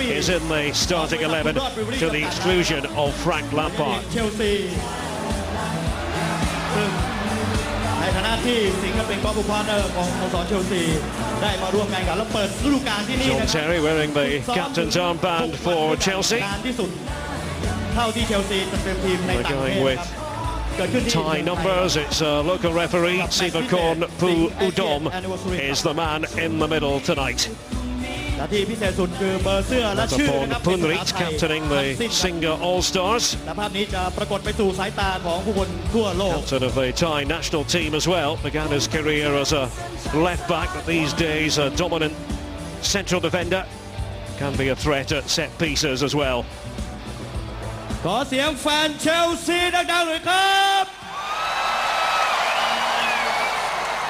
is in the starting 11 to the exclusion of Frank Lampard. ในฐานะที่สิงห์ก็เป็นกอล์ฟพาร์ทเนอร์ของสโมสรเชลซีได้มาร่วมงานกันแล้วเปิดฤดูกาลที่นี่ John Terry wearing the captain's armband for Chelsea. นานที่สุดเท่าที่เชลซีจะเป็นทีมในต่างประเทศครับ Tie numbers, it's a local referee, Sivakorn Pu Udom is the man in the middle tonight. และที่พิเศษสุดคือเบอร์เสื้อและชื่อนะครับ Punrit captaining the Singer All-Stars. และภาพนี้จะปรากฏไปสู่สายตาของผู้คนทั่วโลก Captain of the Thai national team as well, began his career as a left back, but these days a dominant central defender, can be a threat at set pieces as well. ขอเสียงแฟนเชลซีดังๆหน่อยครับ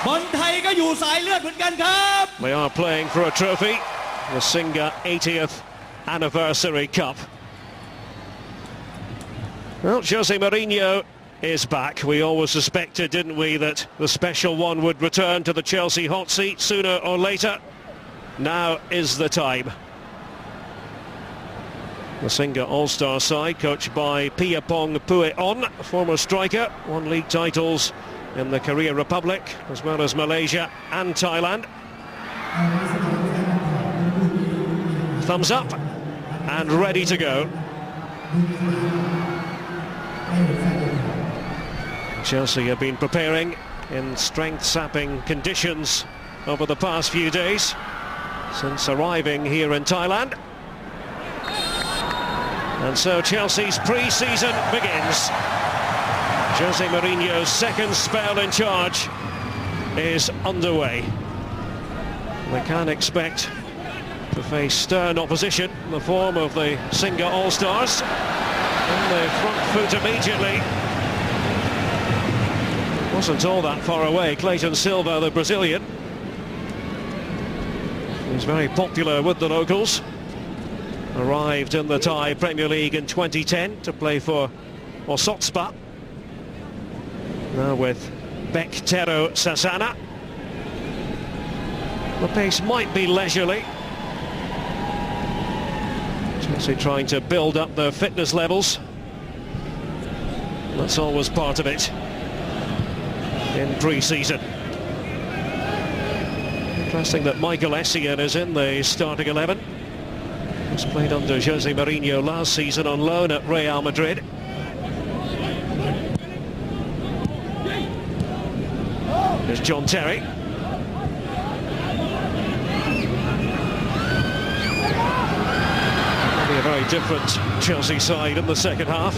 บอลไทยก็อยู่สายเลือดเหมือนกันครับ They are playing for a trophy, the Singer 80th Anniversary Cup. Well, Jose Mourinho is back. We always suspected, didn't we, that the special one would return to the Chelsea hot seat sooner or later. Now is the time. The Singer All-Star side, coached by Piapong Pueon, former striker, won league titles in the Korea Republic, as well as Malaysia and Thailand. Thumbs up and ready to go. Chelsea have been preparing in strength-sapping conditions over the past few days since arriving here in Thailand. And so Chelsea's pre-season begins. Jose Mourinho's second spell in charge is underway. They can expect to face stern opposition in the form of the Singer All-Stars. On the front foot immediately. Wasn't all that far away. Clayton Silva, the Brazilian. He's very popular with the locals. Arrived in the Thai Premier League in 2010 to play for Osotspah. Now with Bektero Sasana. The pace might be leisurely. Chelsea trying to build up their fitness levels. That's always part of it in pre-season. Interesting that Michael Essien is in the starting 11. Was played under Jose Mourinho last season on loan at Real Madrid. There's John Terry. It'll be a very different Chelsea side in the second half.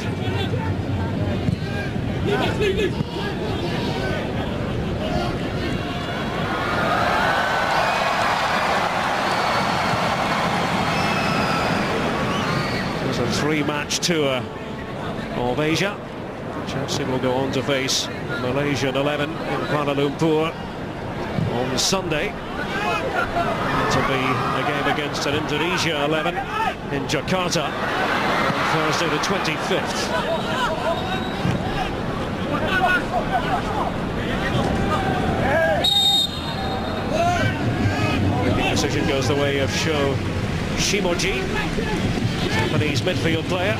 A three-match tour of Asia. Chelsea will go on to face Malaysian XI in Kuala Lumpur on Sunday. To be a game against an Indonesia 11 in Jakarta on Thursday the 25th. The decision goes the way of Sho Shimoji, Japanese midfield player.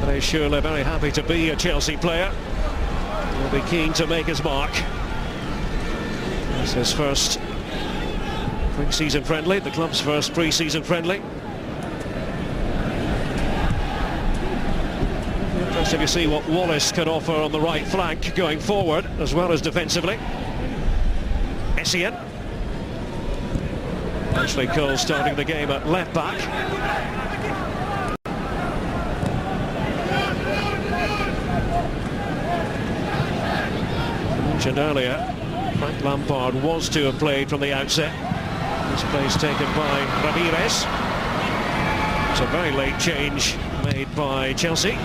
They surely very happy to be a Chelsea player. He'll be keen to make his mark. It's his first pre-season friendly, the club's first pre-season friendly. Interesting to see what Wallace can offer on the right flank going forward as well as defensively. Essien. Ashley Cole starting the game at left back. Mentioned earlier, Frank Lampard was to have played from the outset. This place taken by Ramirez. It's a very late change made by Chelsea.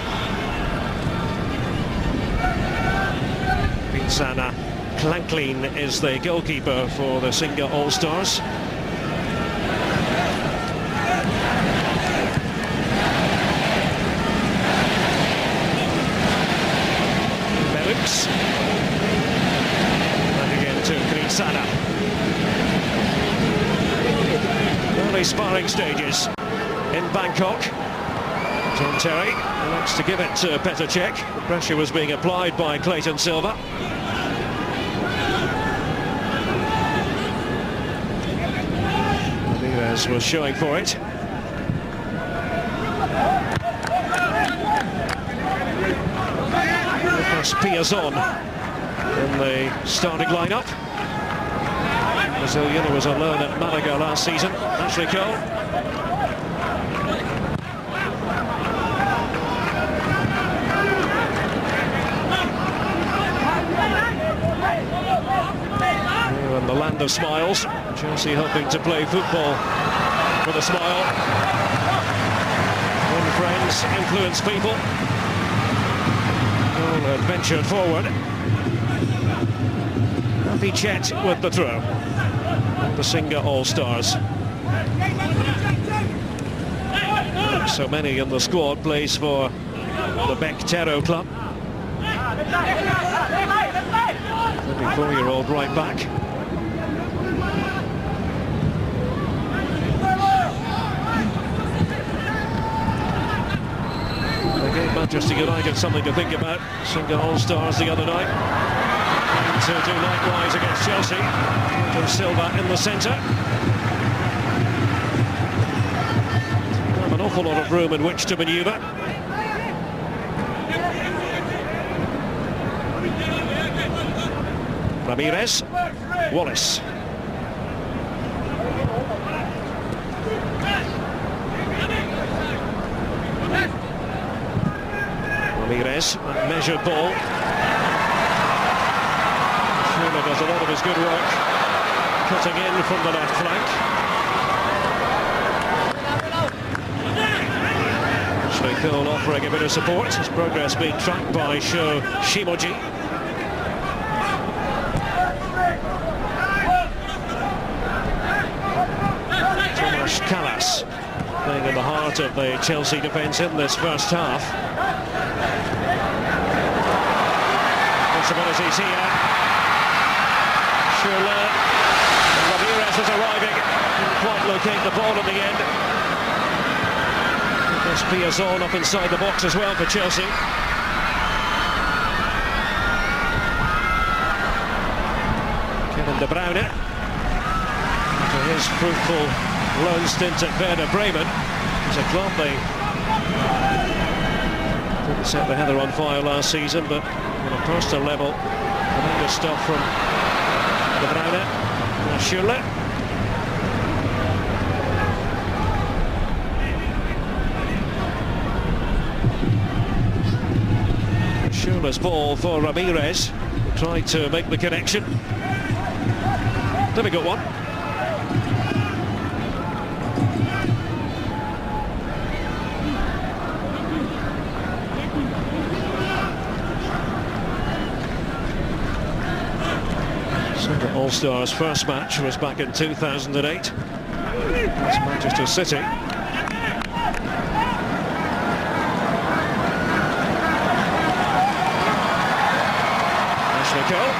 Sana Klanklin is the goalkeeper for the Singer All-Stars. Berux. Sana. Early sparring stages in Bangkok. John Terry likes to give it to Petr Cech. The pressure was being applied by Clayton Silva. Ramirez was showing for it. Piazon in the starting lineup. Brazilian, who was on loan at Malaga last season. Ashley Cole. Here in the land of smiles, Chelsea hoping to play football with a smile. Win friends, influence people. Ventured forward. Happy Chet with the throw. The Singa All-Stars. So many in the squad plays for the Beck-Tero club. 34-year-old right back. Manchester United something to think about. Singa All-Stars the other night. And to do likewise against Chelsea. From Silva in the centre. Have an awful lot of room in which to manoeuvre. Ramirez. Wallace. Ramirez, measured ball. Schürrle does a lot of his good work, cutting in from the left flank. Ashley Cole offering a bit of support. His progress being tracked by Sho Shimoji. Tomas Kalas playing in the heart of the Chelsea defence in this first half. Possibilities here. Schürrle. Ramirez is arriving. Didn't quite locate the ball in the end. There's Piazon up inside the box as well for Chelsea. Kevin De Bruyne. After his fruitful loan stint at Werder Bremen. It's a club they didn't set the heather on fire last season, but on a personal level, tremendous stuff from De Bruyne. Schürrle. Schürrle's ball for Ramirez. Tried to make the connection. Difficult one. All-Stars' first match was back in 2008. That's Manchester City. Ashley Cole.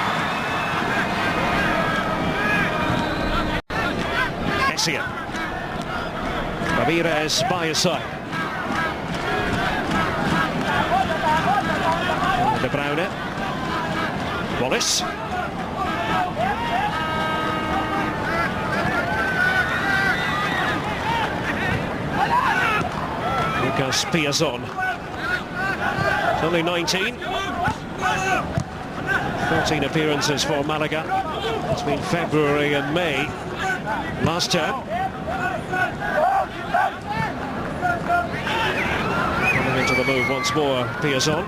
Essien. Ramirez by his side. De Bruyne. Wallace. Piazon. He's only 19. 13 appearances for Malaga between February and May last term. Coming into the move once more, Piazon.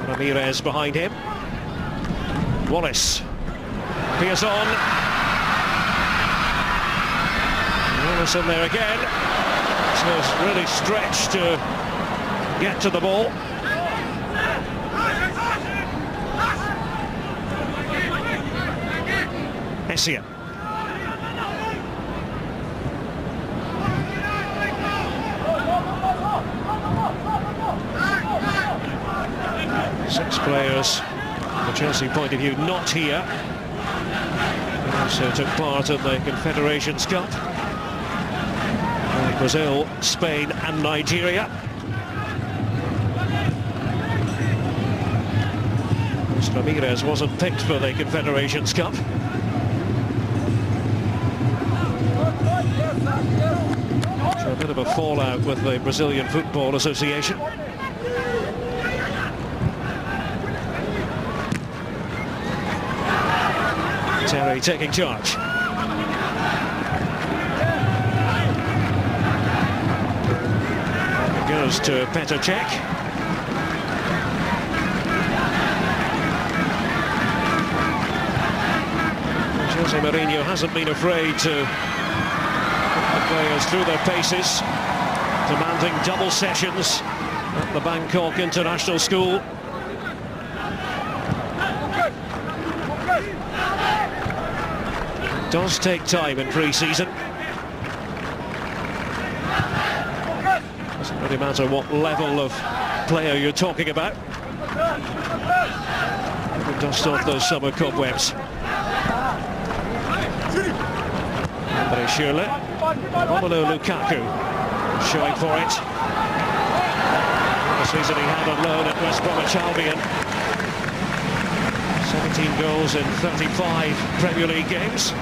Ramirez behind him. Wallace. Piazon. Wallace in there again. Was really stretched to get to the ball. Essien. Six players, from the Chelsea point of view, not here. Also took part in the Confederations Cup. Brazil, Spain and Nigeria. Ramirez wasn't picked for the Confederations Cup. So a bit of a fallout with the Brazilian Football Association. Terry taking charge. It goes to Petr Cech. Jose Mourinho hasn't been afraid to put the players through their paces, demanding double sessions at the Bangkok International School. It does take time in pre-season. Doesn't really matter what level of player you're talking about. Dust off those summer cobwebs. Schürrle, Romelu Lukaku showing for it. The season he had on loan at West Bromwich Albion. 17 goals in 35 Premier League games.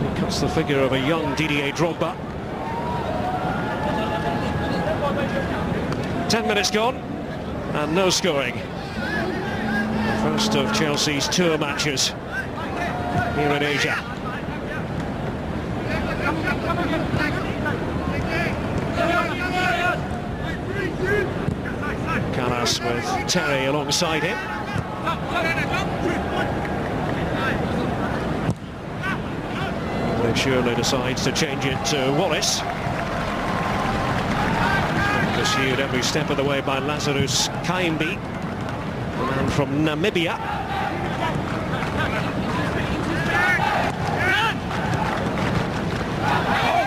He cuts the figure of a young Didier Drogba. 10 minutes gone and no scoring. First of Chelsea's tour matches here in Asia. Callas with Terry alongside him. Schürrle decides to change it to Wallace. Pursued every step of the way by Lazarus Kaimbi. The man from Namibia.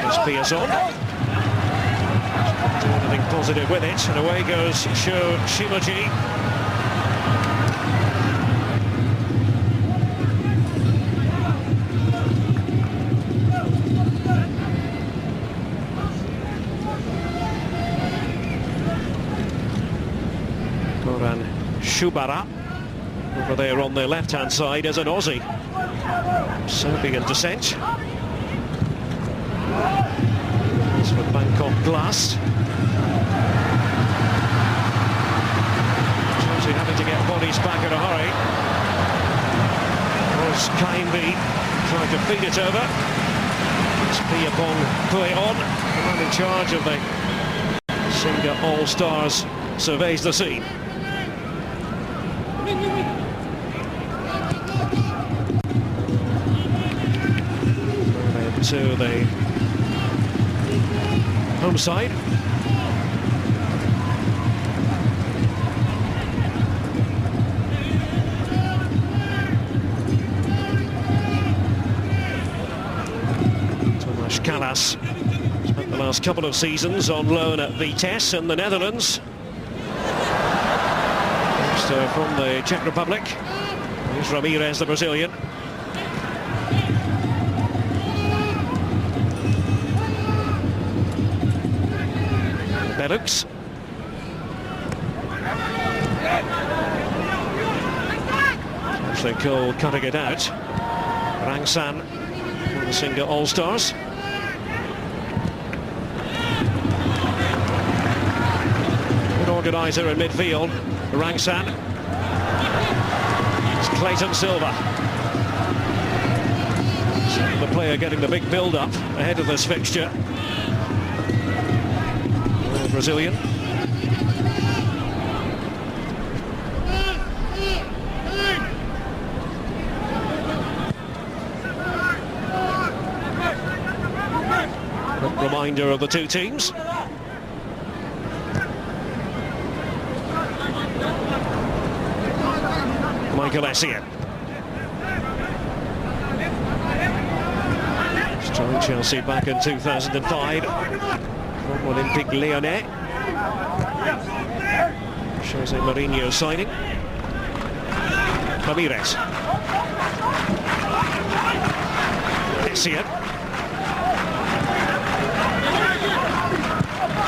There's Piazon. Do anything positive with it, and away goes Sho Shimaji. Shubara over there on the left-hand side as an Aussie. Serbian descent. It's for Bangkok Glass. Chelsea having to get bodies back in a hurry. Was Kaimbi trying to feed it over. It's Piapong Pueon, the man in charge of the Singa All-Stars, surveys the scene. To the home side. Tomáš Callas spent the last couple of seasons on loan at Vitesse in the Netherlands. From the Czech Republic. Here's Ramirez, the Brazilian. Belux. Ashley Cole cutting it out. Rangsan from the Singa All-Stars. Good organiser in midfield. Rangsan. It's Clayton Silva. The player getting the big build-up ahead of this fixture. The Brazilian. A reminder of the two teams. Michael Essien. Joined Chelsea back in 2005 from Olympique Lyonnais. Jose Mourinho signing. Ramirez. Essien.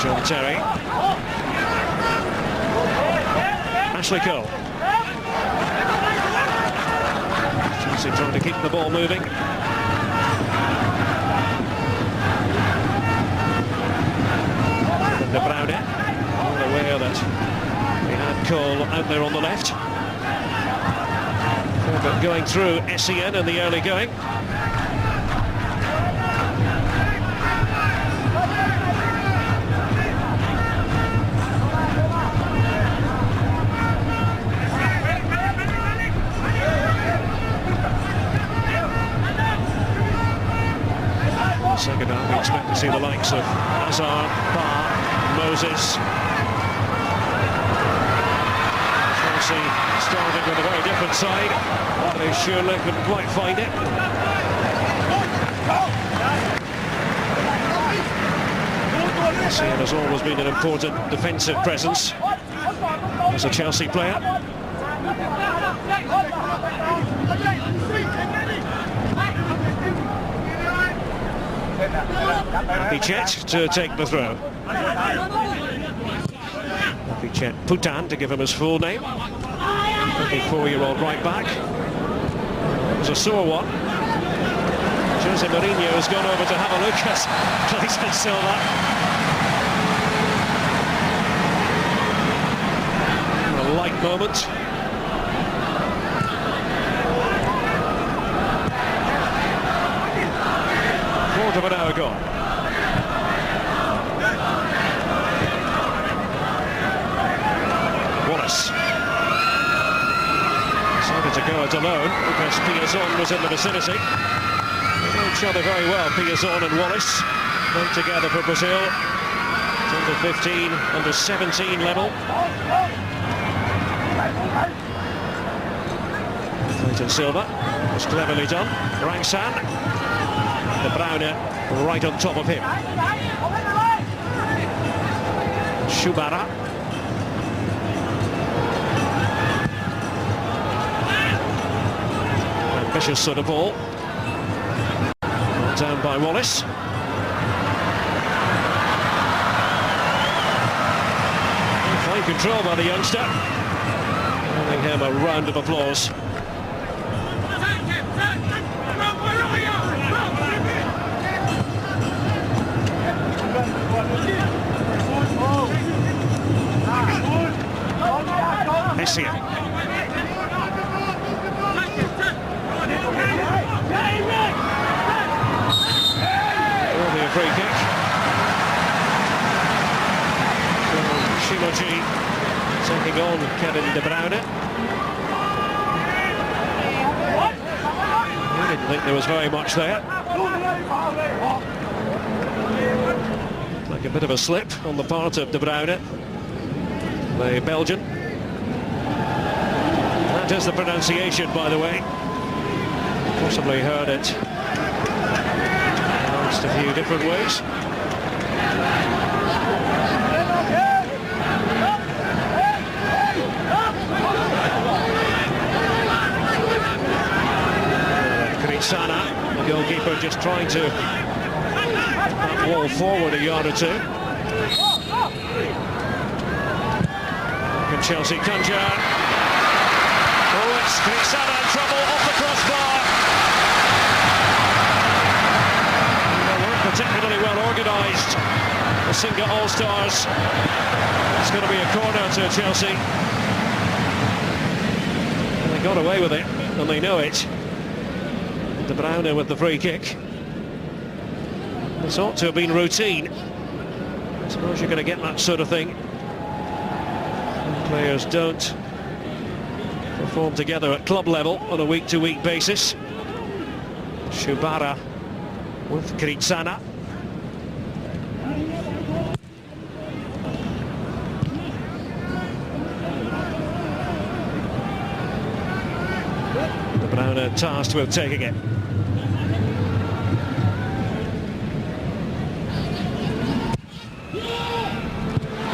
John Terry. Ashley Cole. Chelsea trying to keep the ball moving. De Bruyne, all aware that he had Cole out there on the left. But going through Essien in the early going. Second half, we expect to see the likes of Hazard, Barr, Moses. Chelsea started with a very different side. They surely couldn't quite find it. Essien has always been an important defensive presence as a Chelsea player. Pichet to take the throw. Pichet Putan to give him his full name. 24-year-old right back. It was a sore one. Jose Mourinho has gone over to have a look at Clayton Silva. A light moment. Quarter of an hour gone. Wallace decided to go it alone because Piazon was in the vicinity. They know each other very well, Piazon and Wallace. Played together for Brazil. Under 15, under 17 level. Clayton Silva was cleverly done. Rangsan. De Bruyne right on top of him. Shubara. Ambitious sort of ball. Down by Wallace. Fine control by the youngster. Giving him a round of applause. Essien. Will be a free kick. Shimoji taking on Kevin De Bruyne. I didn't think there was very much there. Like a bit of a slip on the part of De Bruyne, the Belgian. That is the pronunciation, by the way. Possibly heard it pronounced a few different ways. Kritsana, the goalkeeper, just trying to wall forward a yard or two. Can Chelsea conjure? Oh, it's Kritsana in trouble off the crossbar. They weren't particularly well organised, the Singa All-Stars. It's going to be a corner to Chelsea. And they got away with it, and they know it. De Bruyne with the free kick. This ought to have been routine. I suppose you're going to get that sort of thing. And players don't perform together at club level on a week-to-week basis. Shubara with Kritsana. De Bruyne tasked with taking it.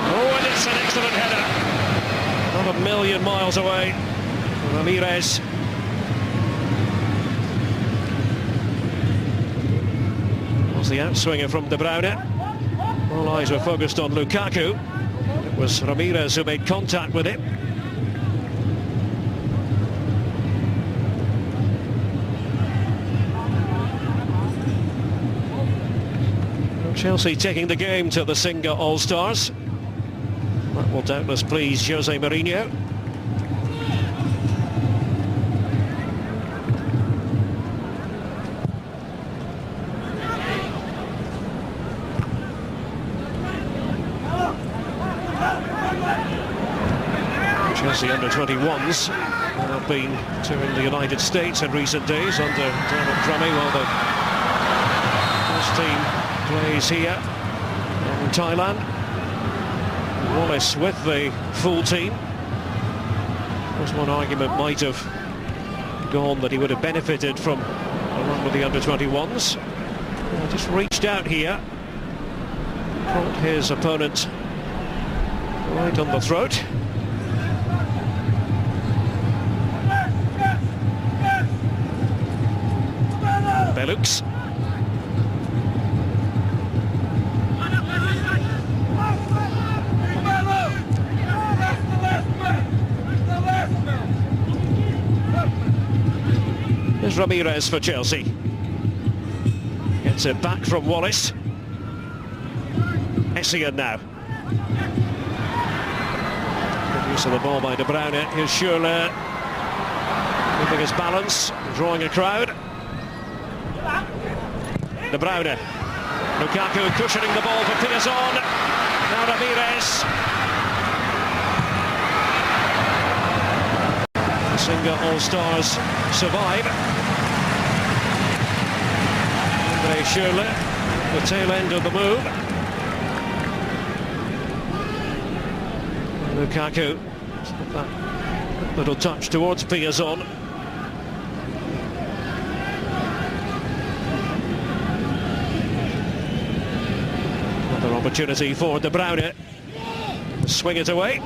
Oh, and it's an excellent header. Not a million miles away. Ramirez. Was the outswinger from De Bruyne. All eyes were focused on Lukaku. It was Ramirez who made contact with it. Chelsea taking the game to the Singa All-Stars. That will doubtless please Jose Mourinho. Chelsea under-21s have been touring the United States in recent days under Dermot Drummy, while the first team plays here in Thailand. Wallace with the full team. Of course, one argument might have gone that he would have benefited from a run with the under-21s. Just reached out here, caught his opponent right on the throat. Belux. There's Ramirez for Chelsea. Gets it back from Wallace. Essien now. Good use of the ball by De Bruyne. Here's Schürrle. Keeping his balance, drawing a crowd. De Bruyne. Lukaku cushioning the ball for Piazon. Now Ramirez. The Singa All-Stars survive. Andre Schürrle, the tail end of the move. Lukaku, that little touch towards Piazon. Another opportunity for De Bruyne to swing it away.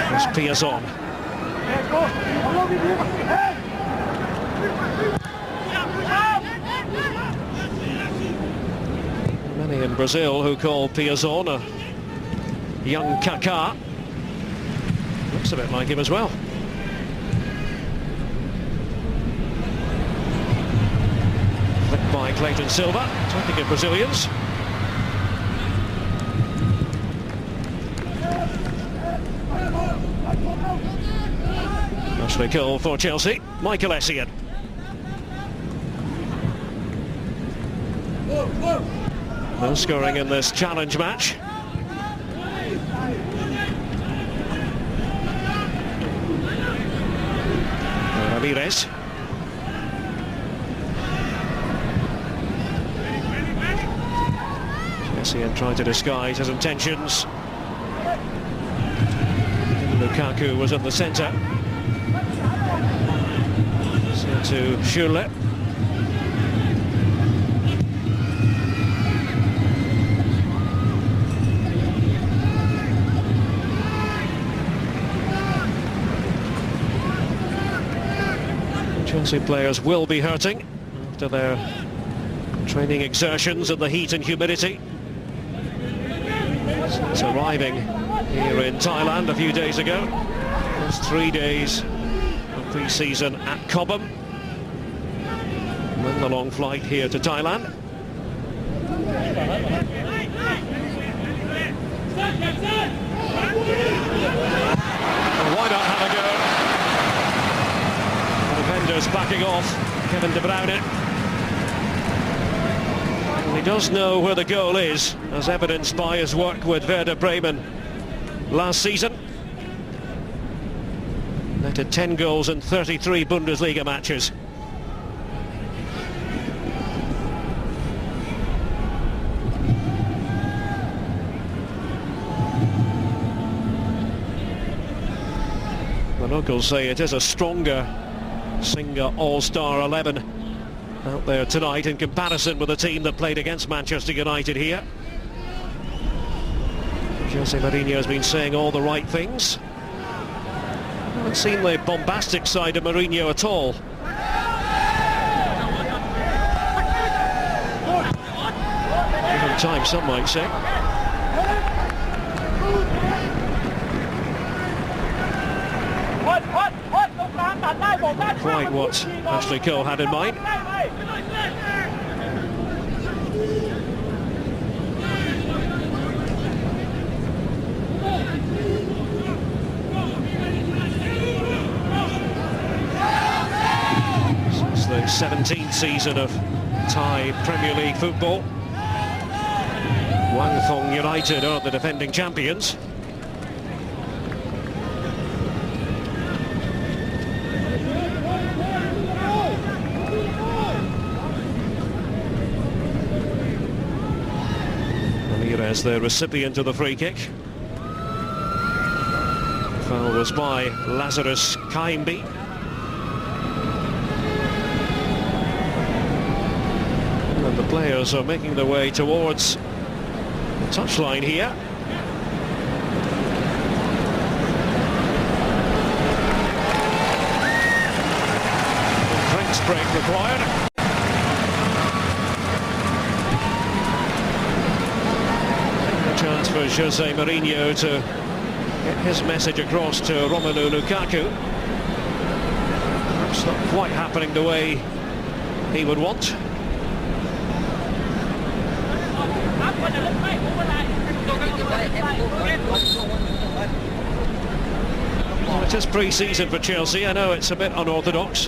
There's Piazon. Many in Brazil who call Piazon a young Kaká. Looks a bit like him as well. Flicked by Clayton Silva, talking of Brazilians. Ashley Cole for Chelsea. Michael Essien. No scoring in this challenge match. Ramirez. Essien tried to disguise his intentions. Lukaku was in the centre. To Schürrle. Chelsea players will be hurting after their training exertions in the heat and humidity. Since arriving here in Thailand a few days ago, first 3 days of pre-season at Cobham. And then the long flight here to Thailand. Well, why not have a go? The defenders backing off. Kevin De Bruyne. Well, he does know where the goal is, as evidenced by his work with Werder Bremen last season. Netted 10 goals in 33 Bundesliga matches. The locals say it is a stronger Singa All-Star 11 out there tonight in comparison with the team that played against Manchester United here. Jose Mourinho has been saying all the right things. I haven't seen the bombastic side of Mourinho at all. Give him time, some might say. Not quite what Ashley Cole had in mind. Since the 17th season of Thai Premier League football, Wang Thong United are the defending champions. As the recipient of the free kick. Foul was by Lazarus Kaimbi. And the players are making their way towards the touchline here. Drinks break required. Chance for Jose Mourinho to get his message across to Romelu Lukaku. Perhaps not quite happening the way he would want. Well, it is pre-season for Chelsea. I know it's a bit unorthodox.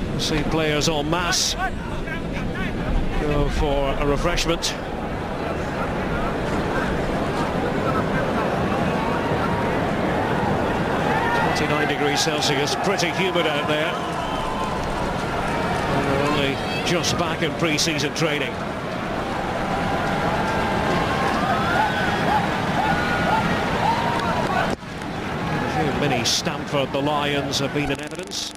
We'll see players en masse go for a refreshment. 29 degrees Celsius, pretty humid out there. And we're only just back in pre-season training. A few mini Stamford, the Lions have been in evidence.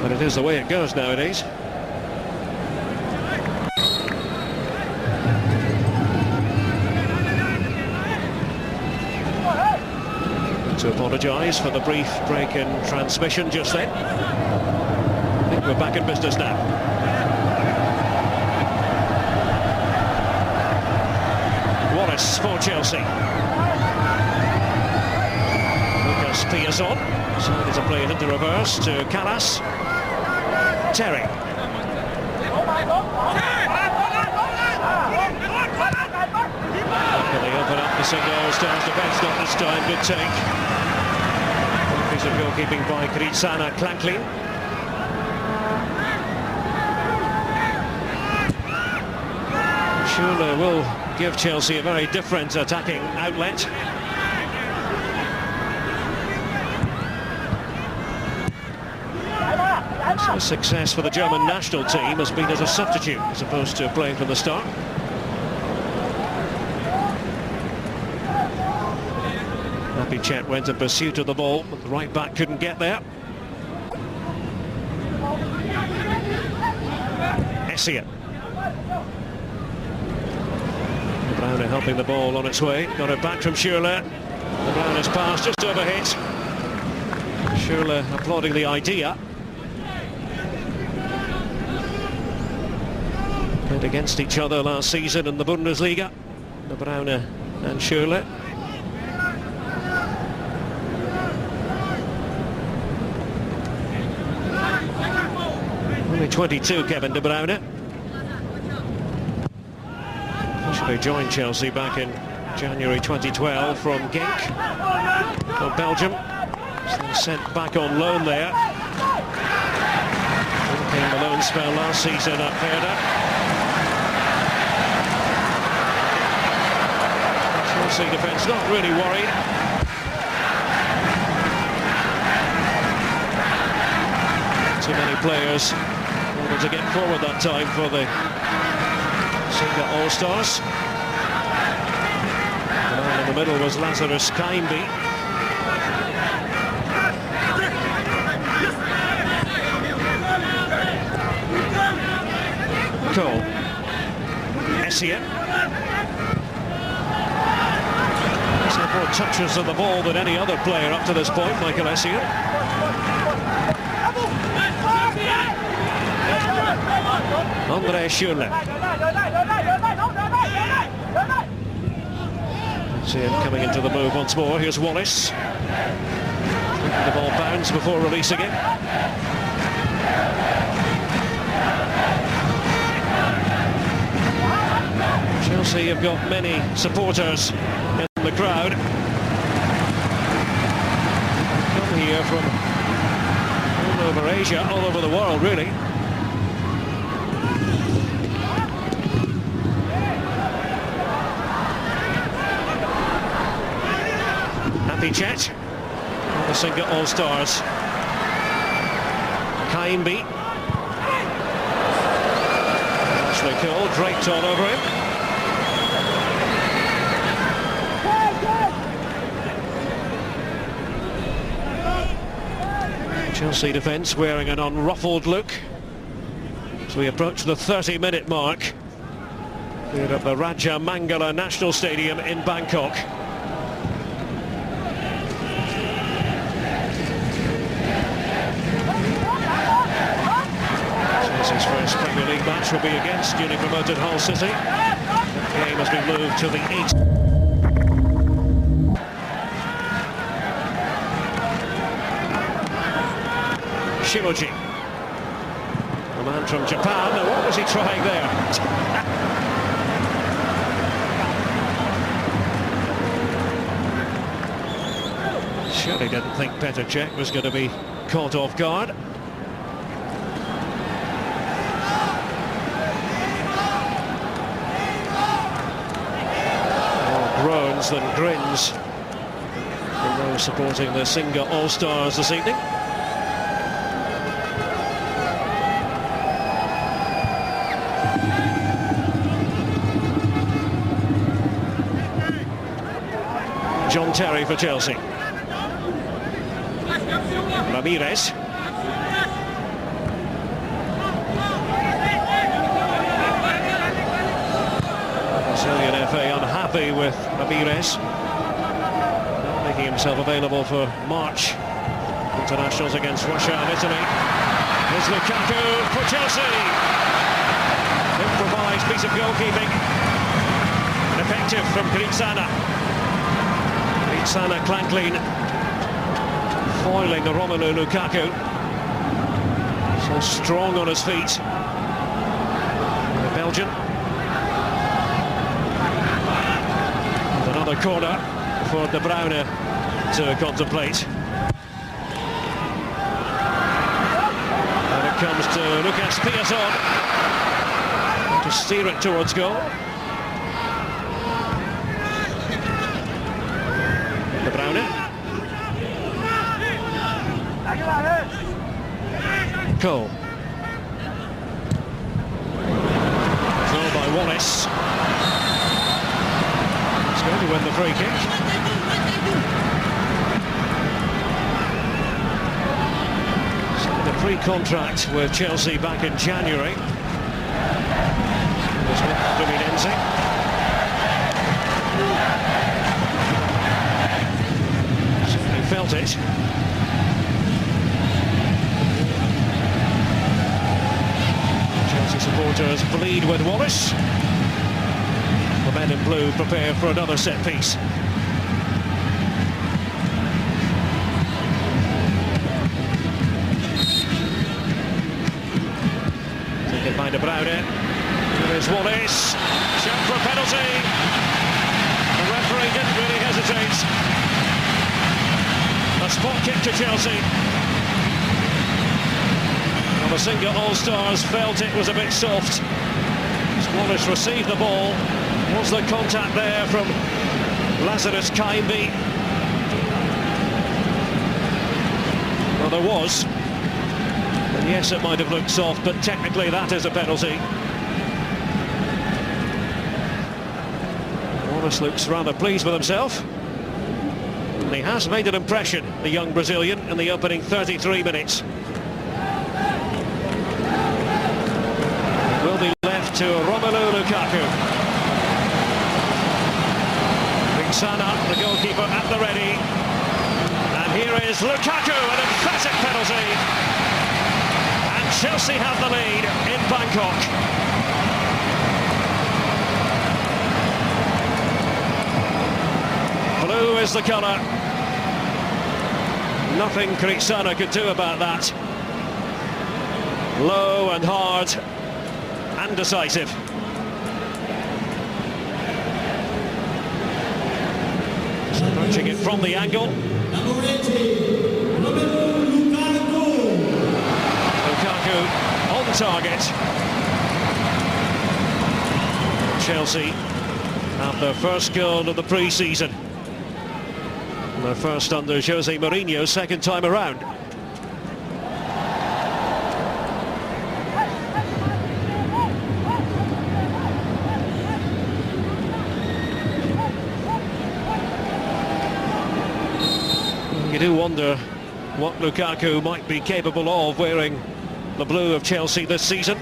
But it is the way it goes nowadays. To apologise for the brief break in transmission just then. I think we're back in business now. Wallace for Chelsea. Lucas Piazon decided to play it into reverse to Callas. Terry. Can they open up the single? Stars defence not this time. Good take. Piece of goalkeeping by Kritsana Klanklin. Schürrle will give Chelsea a very different attacking outlet. So success for the German national team has been as a substitute as opposed to playing from the start. Chet went in pursuit of the ball, but the right back couldn't get there. Essien. Browner helping the ball on its way. Got it back from Schürrle. The Browner's pass just overhit. Schürrle applauding the idea. Played against each other last season in the Bundesliga. The Browner and Schürrle. Only 22, Kevin De Bruyne. Officially joined Chelsea back in January 2012 from Genk, from Belgium. Then sent back on loan there. Then came the loan spell last season at Werder. Chelsea defence not really worried. Too many players able to get forward that time for the Singer All-Stars. The man in the middle was Lazarus Kaimbi. Malaysia. He's had more touches of the ball than any other player up to this point, Michael Essien. Andre Schürrle. See him coming into the move once more. Here's Wallace. The ball bounds before releasing it. Chelsea have got many supporters in the crowd. Come here from all over Asia, all over the world, really. Happy chat. The Singa All-Stars. Kaimbi. Ashley Cole draped all over him. Chelsea defence wearing an unruffled look as we approach the 30-minute mark here at the Raja Mangala National Stadium in Bangkok. Chelsea's first Premier League match will be against newly promoted Hull City. The game has been moved to the 8th. Shimoji, the man from Japan. Now, what was he trying there? Surely didn't think Petr Cech was going to be caught off guard. More groans than grins from those supporting the Singa All-Stars this evening. John Terry for Chelsea. Ramirez. Brazilian FA unhappy with Ramirez, not making himself available for March internationals against Russia and Italy. Here's Lukaku for Chelsea. Improvised piece of goalkeeping. Effective from Gritsana. Sana Clanklin foiling Romelu Lukaku. So strong on his feet. The Belgian. And another corner for De Bruyne to contemplate. And it comes to Lucas Piazon to steer it towards goal. De Bruyne. Cole. Controlled by Wallace. He's going to win the free kick. Signed a pre-contract with Chelsea back in January. It was with Fluminense. Felt it. Chelsea supporters bleed with Wallace. The men in blue prepare for another set piece. Taken by De Bruyne. Here's Wallace. Shout for a penalty. The referee didn't really hesitate. A spot kick to Chelsea. Well, the Singa All-Stars felt it was a bit soft. As Wallace received the ball, was there contact there from Lazarus Kaimbi? Well, there was. And yes, it might have looked soft, but technically that is a penalty. Wallace looks rather pleased with himself. He has made an impression, the young Brazilian, in the opening 33 minutes. It will be left to Romelu Lukaku. Sana, the goalkeeper, at the ready. And here is Lukaku, an emphatic penalty. And Chelsea have the lead in Bangkok. Blue is the colour. Nothing Sana could do about that. Low and hard and decisive. Approaching it from the angle. Lukaku on target. Chelsea have their first goal of the pre-season. Their first under Jose Mourinho, second time around. You do wonder what Lukaku might be capable of wearing the blue of Chelsea this season.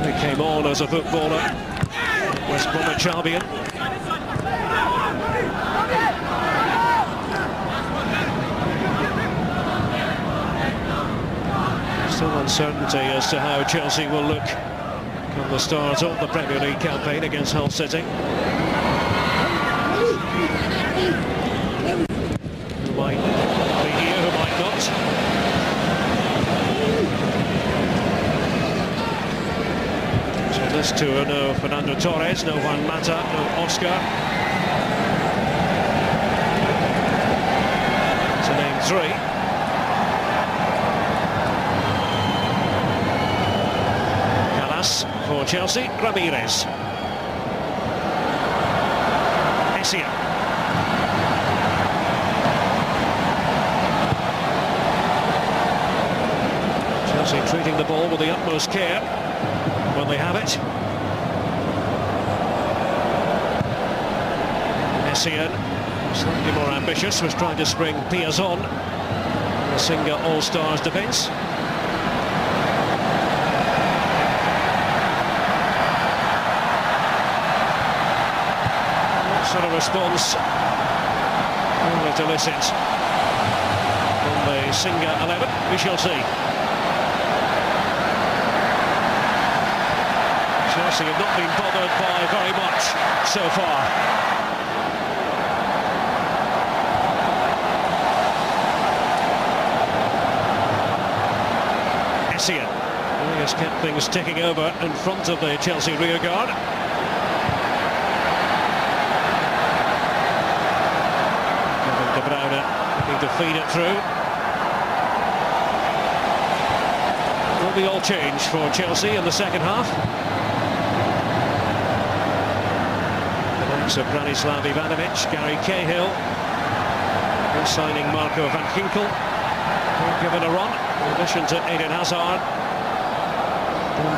He came on as a footballer, West Bromwich Albion. Still uncertainty as to how Chelsea will look on the start of the Premier League campaign against Hull City. Who might be here, who might not. So this tour, no Fernando Torres, no Juan Mata, no Oscar. To name three. For Chelsea, Ramirez. Essien. Chelsea treating the ball with the utmost care when they have it. Essien, slightly more ambitious, was trying to spring Piazon. The Singa All-Stars defence. Sort of response to elicit from the Singa 11, we shall see. Chelsea have not been bothered by very much so far. Essien, he has kept things ticking over in front of the Chelsea rearguard. Looking to feed it through. Will be all change for Chelsea in the second half. The likes of Branislav Ivanovic, Gary Cahill, signing Marco van Ginkel, given a run, in addition to Eden Hazard,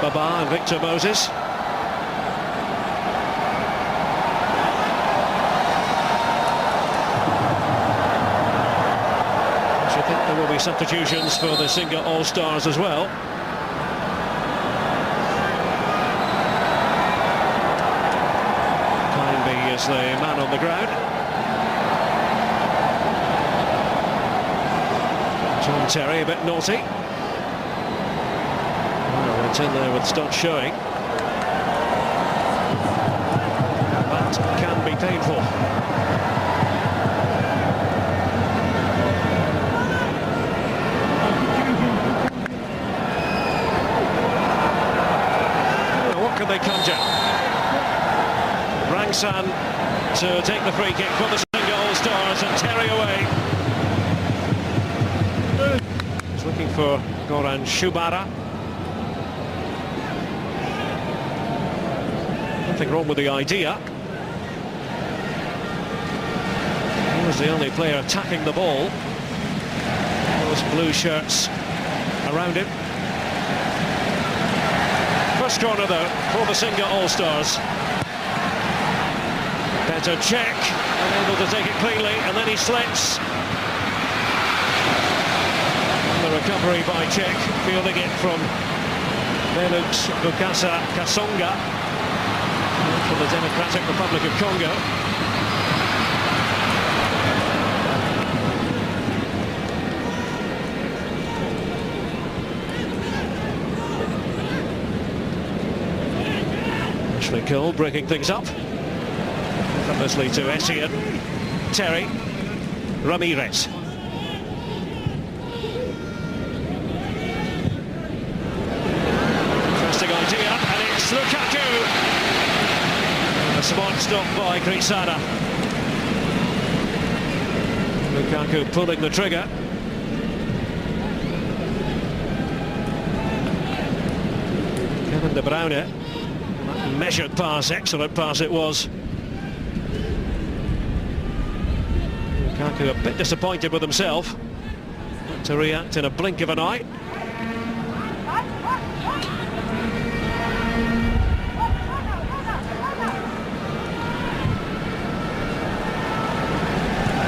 Baba and Victor Moses. There will be substitutions for the Singa All-Stars as well. Kindby is the man on the ground. John Terry a bit naughty. Oh, went in there with studs showing. That can be painful. Can they conjure? Rangsan to take the free kick for the Singa All-Stars, and Terry away. He's looking for Goran Shubara. Nothing wrong with the idea. He was the only player attacking the ball. Those blue shirts around him. First corner though for the Singa All-Stars. Better check, unable to take it cleanly, and then he slips. And the recovery by Czech, fielding it from Felix Bukasa Kasonga from the Democratic Republic of Congo. Ashley Cole breaking things up. Effortlessly to Essien. Terry. Ramirez. Interesting idea, and it's Lukaku. A smart stop by Grisada. Lukaku pulling the trigger. Kevin De Bruyne. Measured pass, excellent pass it was. Lukaku a bit disappointed with himself. Had to react in a blink of an eye.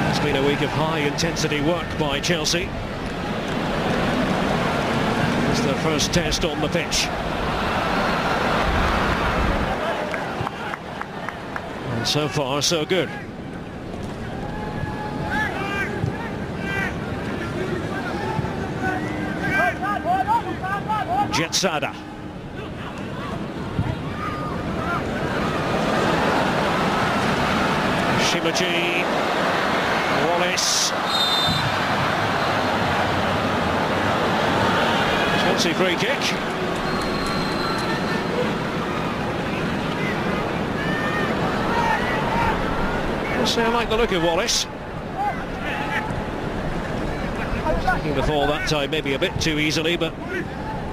It's been a week of high-intensity work by Chelsea. It's their first test on the pitch. And so far, so good. Jetsada. Shimaji. Wallace. Chelsea free kick. I like the look of Wallace. Taking the fall that time maybe a bit too easily, but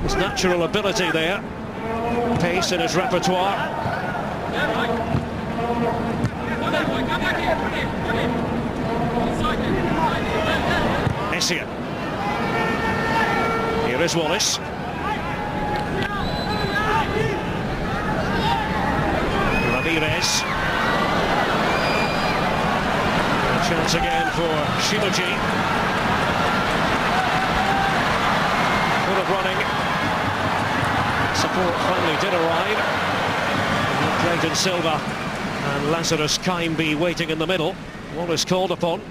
his natural ability there. Pace in his repertoire. Essien. Here is Wallace. Ramirez. Chance again for Shimaji. Full of running. Support finally did arrive. Clayton Silva and Lazarus Kaimbi waiting in the middle. Wallace called upon.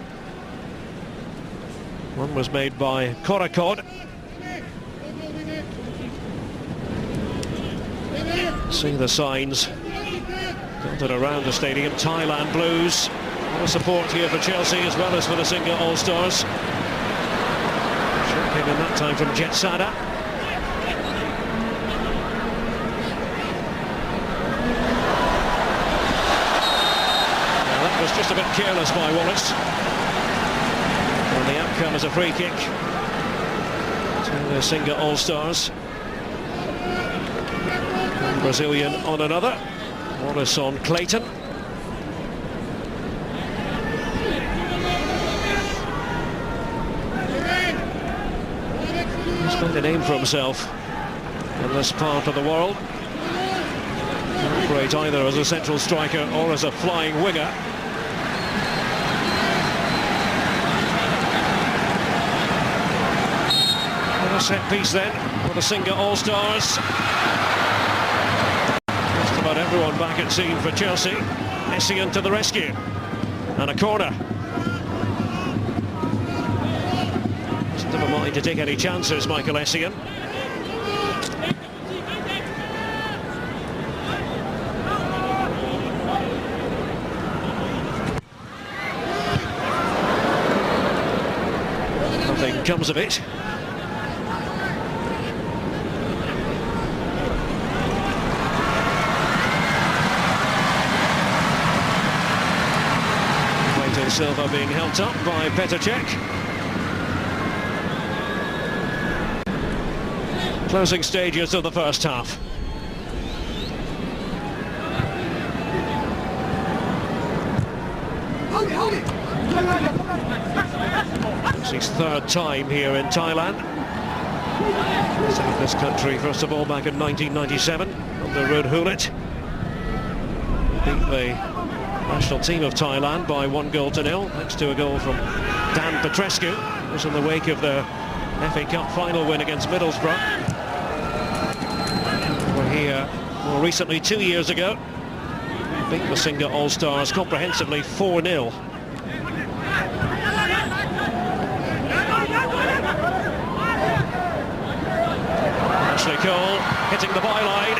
One was made by Korakod. See the signs dotted around the stadium. Thailand Blues. A lot of support here for Chelsea as well as for the Singa All-Stars. Shot came in that time from Jetsada. Now that was just a bit careless by Wallace. And the outcome is a free kick to the Singa All-Stars. Brazilian on another. Wallace on Clayton. He's made a name for himself in this part of the world. Not great either as a central striker or as a flying winger. And a set piece then for the Singa All-Stars. Just about everyone back at scene for Chelsea. Essien to the rescue. And a corner. Doesn't have a mind to take any chances, Michael Essien. Nothing comes of it. Clayton Silva being helped up by Petr Cech. Closing stages of the first half. It's his third time here in Thailand. He's in this country first of all back in 1997 under Rudhulit. Beat the national team of Thailand by 1-0 thanks to a goal from Dan Petrescu. It was in the wake of the FA Cup final win against Middlesbrough. were here more recently 2 years ago. Beat the Singa All-Stars comprehensively 4-0. Ashley Cole hitting the byline.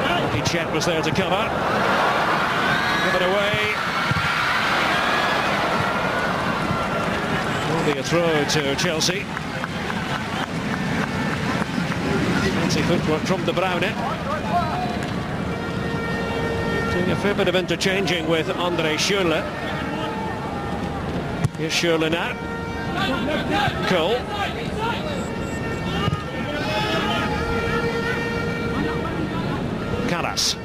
Lucky Chet was there to cover. Give it away. Will be a throw to Chelsea. Fancy footwork from De Bruyne. Doing a fair bit of interchanging with Andre Schürrle. Here's Schürrle now. Cole. Karas.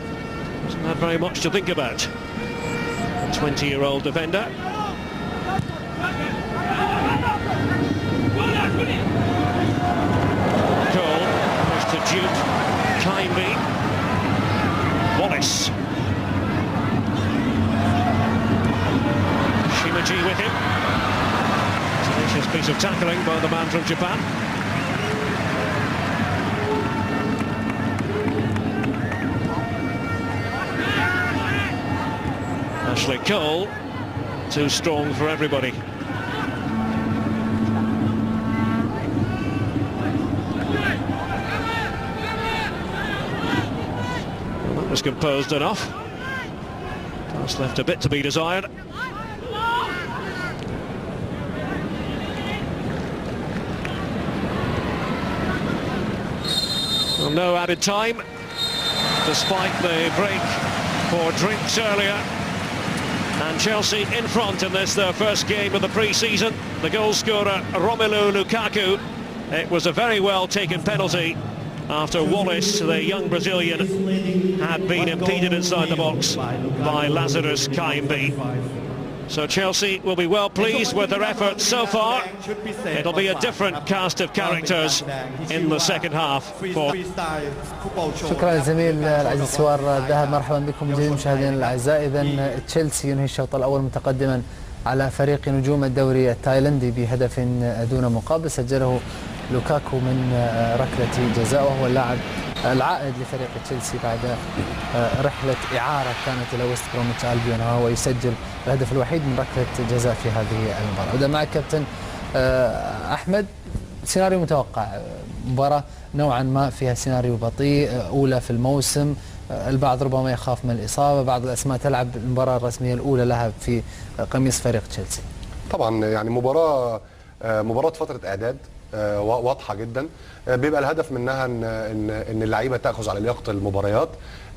Doesn't have very much to think about. A 20-year-old defender. Cole pushed to Jude. Kindly. Wallace. Shimaji with him. Delicious piece of tackling by the man from Japan. Ashley Cole, too strong for everybody. Well, that was composed enough. Pass left a bit to be desired. Well, no added time, despite the break for drinks earlier. And Chelsea in front in this, their first game of the pre-season. The goal scorer, Romelu Lukaku. It was a very well taken penalty after Wallace, the young Brazilian, had been impeded inside the box by Lazarus Kaimbi. So Chelsea will be well pleased with their efforts so far. It'll be a different cast of characters in the second half. شكرا للزميل العزيز سوار الذهب. مرحبا بكم جميعا مشاهدينا الاعزاء. اذا تشيلسي ينهي الشوط الاول متقدما على فريق نجوم الدوري التايلندي بهدف دون مقابل سجله لوكاكو من ركله جزاء، وهو اللاعب العائد لفريق تشيلسي بعد رحلة إعارة كانت إلى ويست بروميتش ألبيون، وهو يسجل الهدف الوحيد من ركلة جزاء في هذه المباراة. أبدأ معك كابتن أحمد. سيناريو متوقع، مباراة نوعا ما فيها سيناريو بطيء، أولى في الموسم، البعض ربما يخاف من الإصابة، بعض الأسماء تلعب المباراة الرسمية الأولى لها في قميص فريق تشيلسي. طبعا يعني مباراة فترة إعداد واضحة جدا، بيبقى الهدف منها ان اللعيبه تاخذ على لياقه المباريات،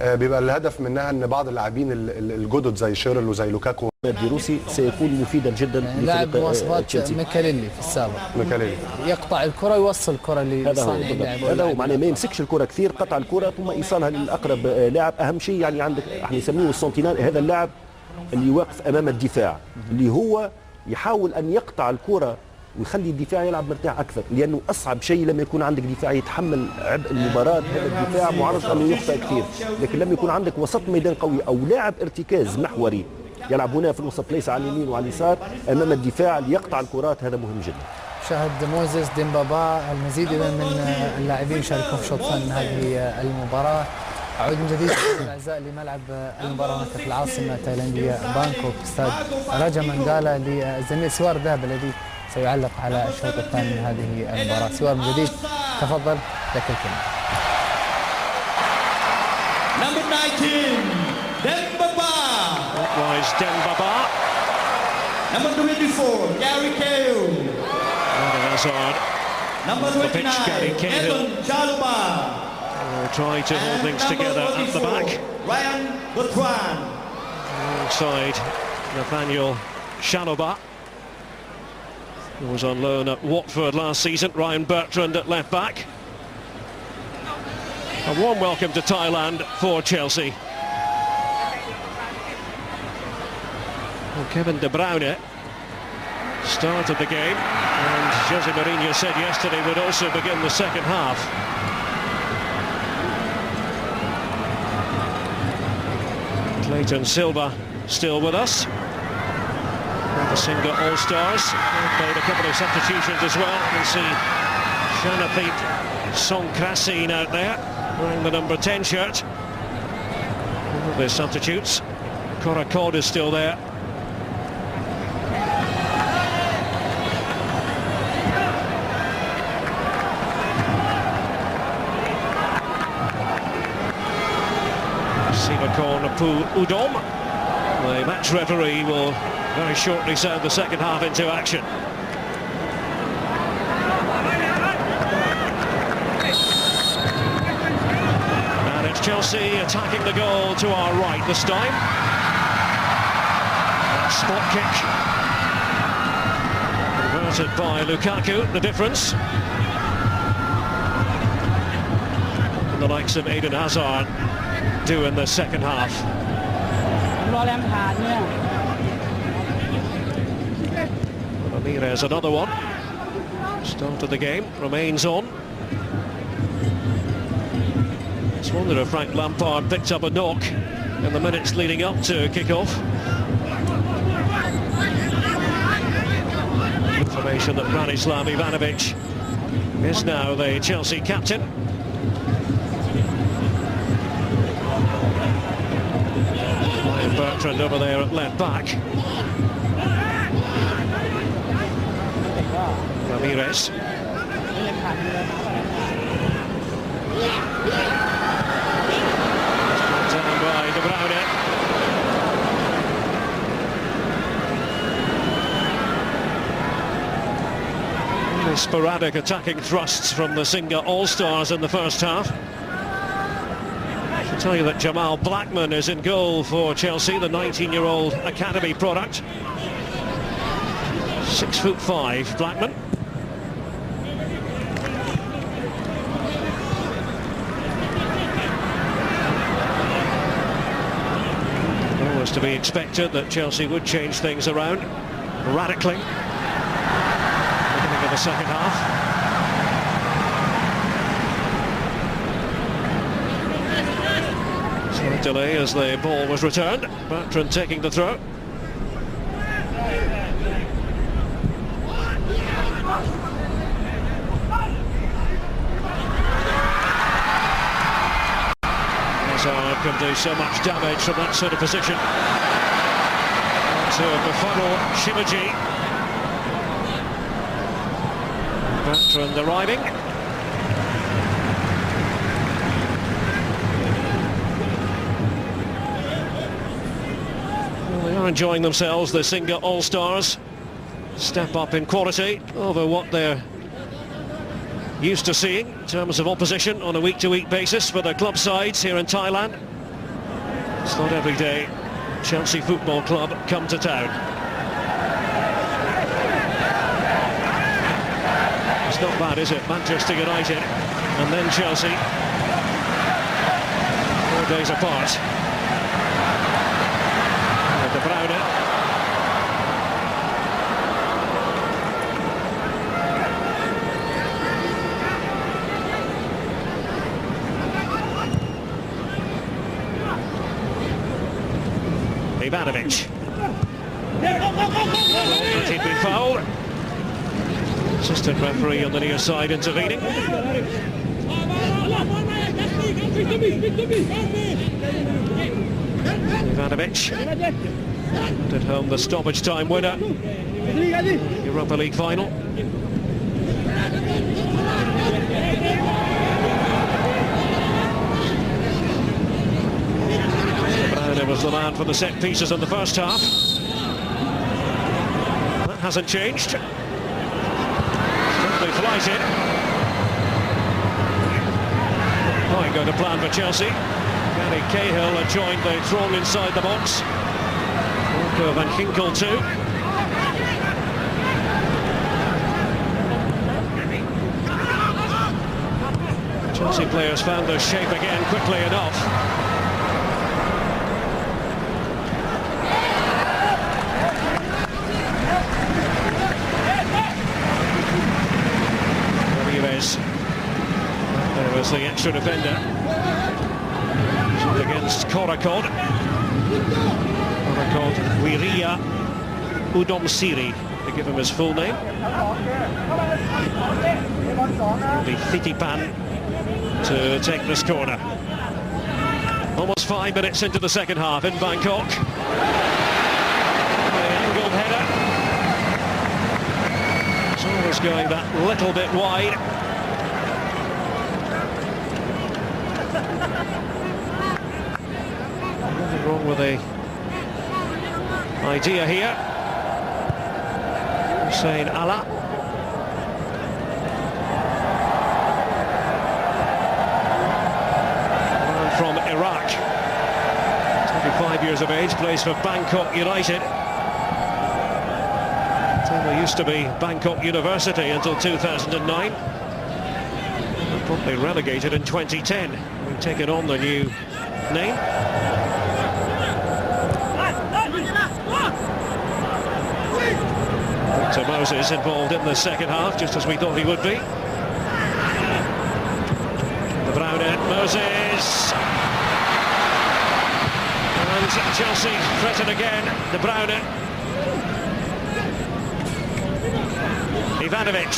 بيبقى الهدف منها ان بعض اللاعبين الجدد زي شيرل وزي لوكاكو الروسي سيكون مفيدا جدا. لاعب مواصفات ميكاليلي في السابق، ميكاليلي يقطع الكره يوصل الكره لصانع اللاعب، هذا هو معناه ما يمسكش الكره كثير، قطع الكره ثم ايصالها للاقرب لاعب. اهم شيء يعني عندك احنا نسميه السنتينال، هذا اللاعب اللي واقف امام الدفاع اللي هو يحاول ان يقطع الكره ويخلي الدفاع يلعب مرتاح اكثر، لانه اصعب شيء لما يكون عندك دفاع يتحمل عبء المباراه. هذا الدفاع معرض انه يخطئ كثير، لكن لما يكون عندك وسط ميدان قوي او لاعب ارتكاز محوري يلعب هنا في الوسط ليس على اليمين وعلى اليسار امام الدفاع ليقطع الكرات، هذا مهم جدا. شاهد موزيس ديمبابا، المزيد من اللاعبين شاركوا في شوط ثاني من هذه المباراه. أعود من جديد الأعزاء لملعب المباراة هناك في العاصمة التايلاندية بانكوك، استاد راجا مانغالا للزميل سوار الذهب الذي سيعلق على الشوط الثاني من هذه المباراة. سوار من جديد تفضل، لك الكلمة. Number 19 Dembaba. That was Dembaba. Number 24 Gary Cahill. Hazard. Number 29 Evan Chalba. Will try to hold things together at the back. Ryan Bertrand. Alongside Nathaniel Chalobah, who was on loan at Watford last season. Ryan Bertrand at left back. A warm welcome to Thailand for Chelsea. Well, Kevin De Bruyne started the game, and Jose Mourinho said yesterday would also begin the second half. Clayton Silva still with us. The Singa All-Stars made a couple of substitutions as well. You can see Shanathip Song Krasin out there, wearing the number 10 shirt. All of their substitutes. Korakod is still there. Simakon Apu Udom. The match referee will very shortly sound the second half into action. And it's Chelsea attacking the goal to our right this time. That spot kick. Converted by Lukaku, the difference. And the likes of Eden Hazard do in the second half. Ramirez, another one. Start of the game, remains on. Just wonder if Frank Lampard picked up a knock in the minutes leading up to kick-off. Information that Branislav Ivanovic is now the Chelsea captain. Bertrand over there at left back. Ramirez. Down by De Bruyne. Only sporadic attacking thrusts from the Singa All-Stars in the first half. I should tell you that Jamal Blackman is in goal for Chelsea, the 19-year-old academy product. 6'5", Blackman. Always to be expected that Chelsea would change things around radically. Beginning of the second half. Slight delay as the ball was returned. Bertrand taking the throw. Hazard can do so much damage from that sort of position. To befuddle Shimaji. Bertrand arriving. Well, they are enjoying themselves, the Singa All-Stars. Step up in quality over what they're used to seeing in terms of opposition on a week-to-week basis for the club sides here in Thailand. It's not every day Chelsea Football Club come to town. It's not bad, is it? Manchester United and then Chelsea. 4 days apart. And De Bruyne. Ivanovic. That he'd been fouled. Assistant referee on the near side intervening. Ivanovic at home the stoppage time winner. Europa League final. Bruyne was the man for the set pieces in the first half. That hasn't changed. Simply flies in. Quite going to plan for Chelsea. Gary Cahill had joined the throng inside the box. Marco van Ginkel too. Chelsea players found their shape again quickly enough. Ramirez. There was the extra defender. Against Korakod. Korakod, Wiria, Udom Siri. to give him his full name. It'll be Thitipan to take this corner. Almost 5 minutes into the second half in Bangkok. The angled header. It's always going that little bit wide. Nothing wrong with the idea here. Hussein Allah. Man from Iraq. 25 years of age, plays for Bangkok United. They used to be Bangkok University until 2009. Promptly relegated in 2010. We've taken on the new name. Victor Moses involved in the second half, just as we thought he would be. De Bruyne, Moses. And Chelsea threaten again. De Bruyne. Ivanovic.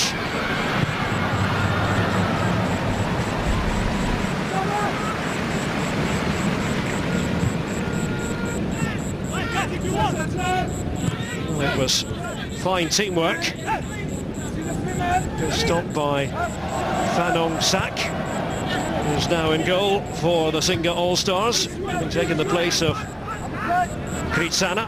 Well, it was fine teamwork. Good stop by Phanong Sak, who's now in goal for the Singa All-Stars, having taken the place of Kritsana.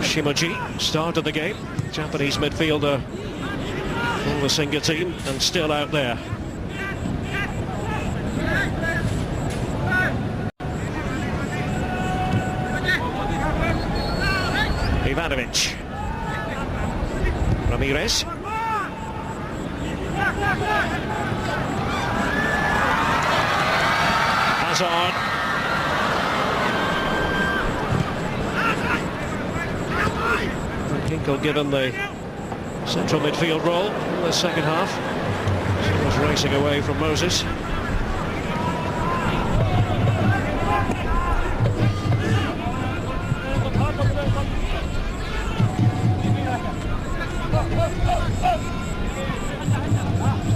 Shimaji started the game, Japanese midfielder for the Singa team, and still out there. Ivanovic. Ramirez. Hazard. Hinkle given the central midfield role in the second half. He was racing away from Moses.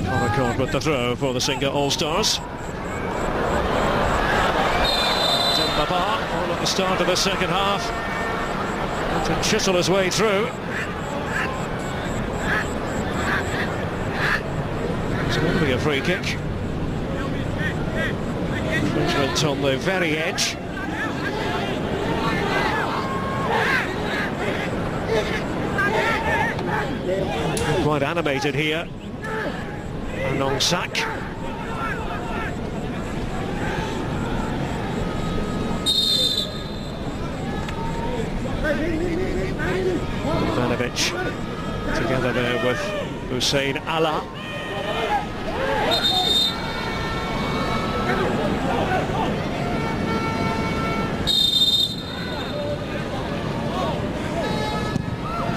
On accord with the throw for the Singa All-Stars. Dembaba on at the start of the second half. To chisel his way through. It's going to be a free kick. Infringement on the very edge. Quite animated here. Phanong Sak. Ivanovic together there with Hussein Allah.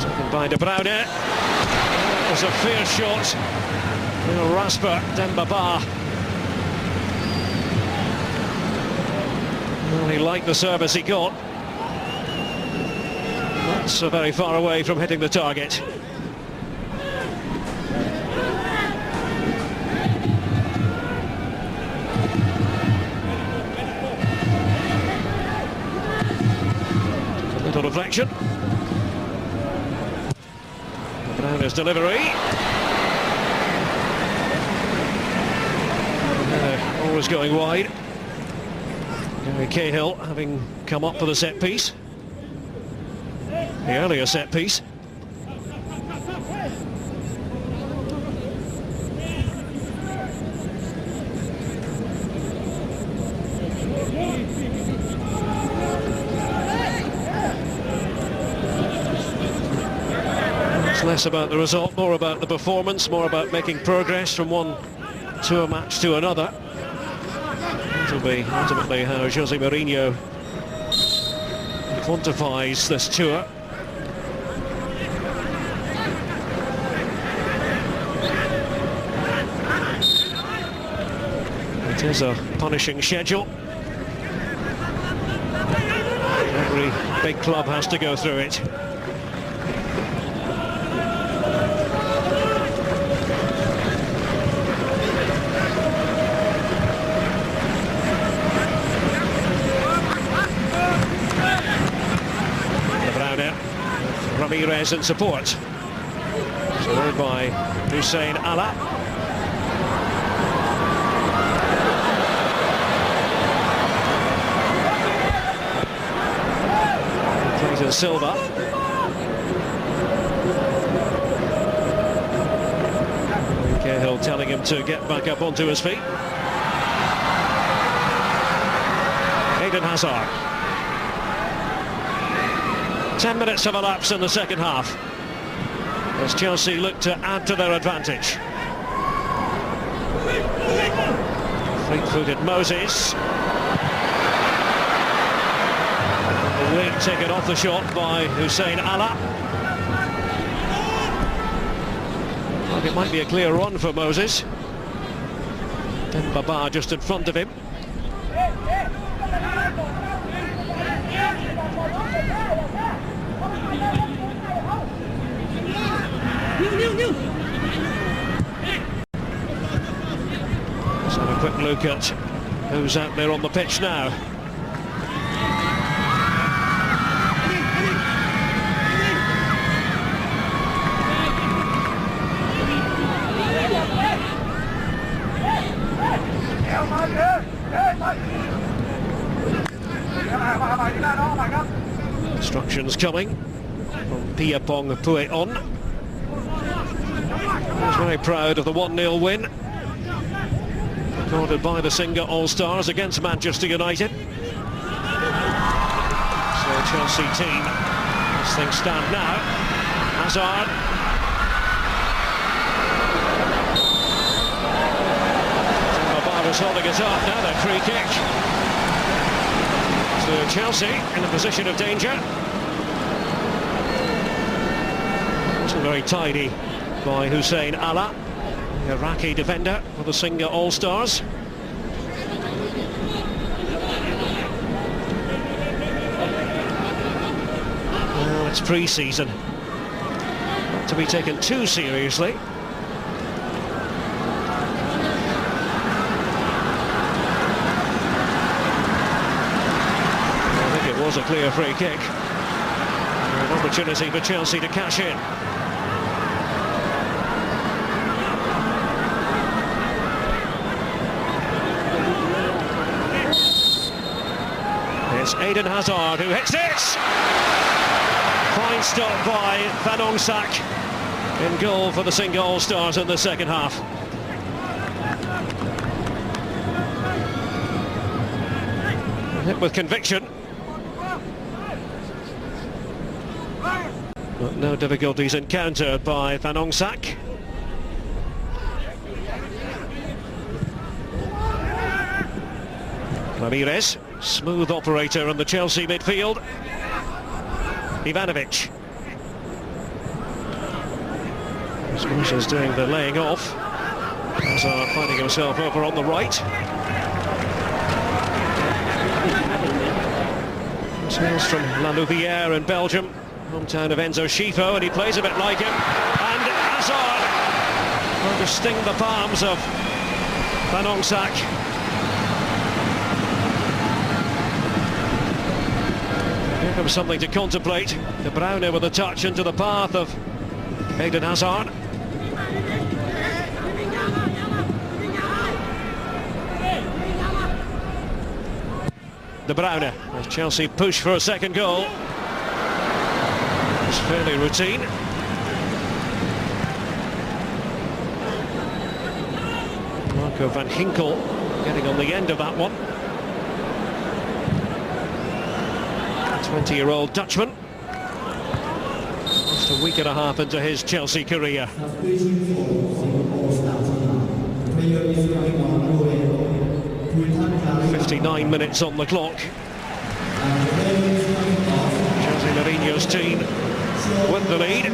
Taken by De Bruyne. That was a fierce shot. Real rasper, Dembaba. Well, he liked the service he got. Not so very far away from hitting the target. A little reflection. Browner's delivery. Always going wide. Gary Cahill having come up for the set piece. The earlier set piece. It's less about the result, more about the performance, more about making progress from one tour match to another. It'll be ultimately how Jose Mourinho quantifies this tour. It is a punishing schedule. Every big club has to go through it. Ramirez in support, followed by Hussein Allah. Plays in Silva. Cahill telling him to get back up onto his feet. Eden Hazard. 10 minutes have elapsed in the second half as Chelsea look to add to their advantage. Fleet-footed Moses. The wing taken off the shot by Hussein Allah. Well, it might be a clear run for Moses. Then Baba just in front of him. Let's have a quick look at who's out there on the pitch now. Instructions coming from Piapong Pueon. He's very proud of the 1-0 win recorded by the Singa All-Stars against Manchester United. So Chelsea team, as things stand now, Hazard. Barbara's holding it up now, the free kick. So Chelsea in a position of danger. Wasn't very tidy by Hussein Allah, the Iraqi defender for the Singa All-Stars. Well, it's pre-season, not to be taken too seriously. I think it was a clear free kick. An opportunity for Chelsea to cash in. It's Eden Hazard who hits it! Fine stop by Van Sak in goal for the Singa All-Stars in the second half. Hit with conviction. But no difficulties encountered by Van Sak. Ramirez, smooth operator in the Chelsea midfield. Ivanovic. Moses doing the laying off. Hazard finding himself over on the right. Hails from La Louvière in Belgium, hometown of Enzo Schifo, and he plays a bit like him. And Hazard trying to sting the palms of Van Sak. Here comes something to contemplate. De Bruyne with a touch into the path of Eden Hazard. De Bruyne, as Chelsea push for a second goal. It's fairly routine. Marco van Ginkel getting on the end of that one. 20-year-old Dutchman. Just a week and a half into his Chelsea career. 59 minutes on the clock. Jose Mourinho's team with the lead.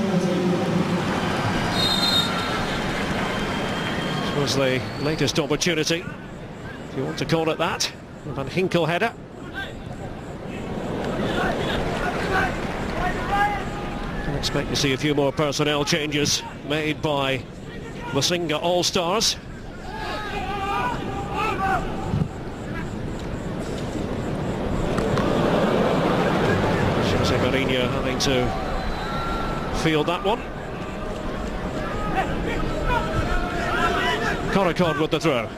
This was the latest opportunity if you want to call it that. Van Ginkel header. Can expect to see a few more personnel changes made by the Singa All-Stars. Jose Mourinho having to field that one. Coracon with the throw.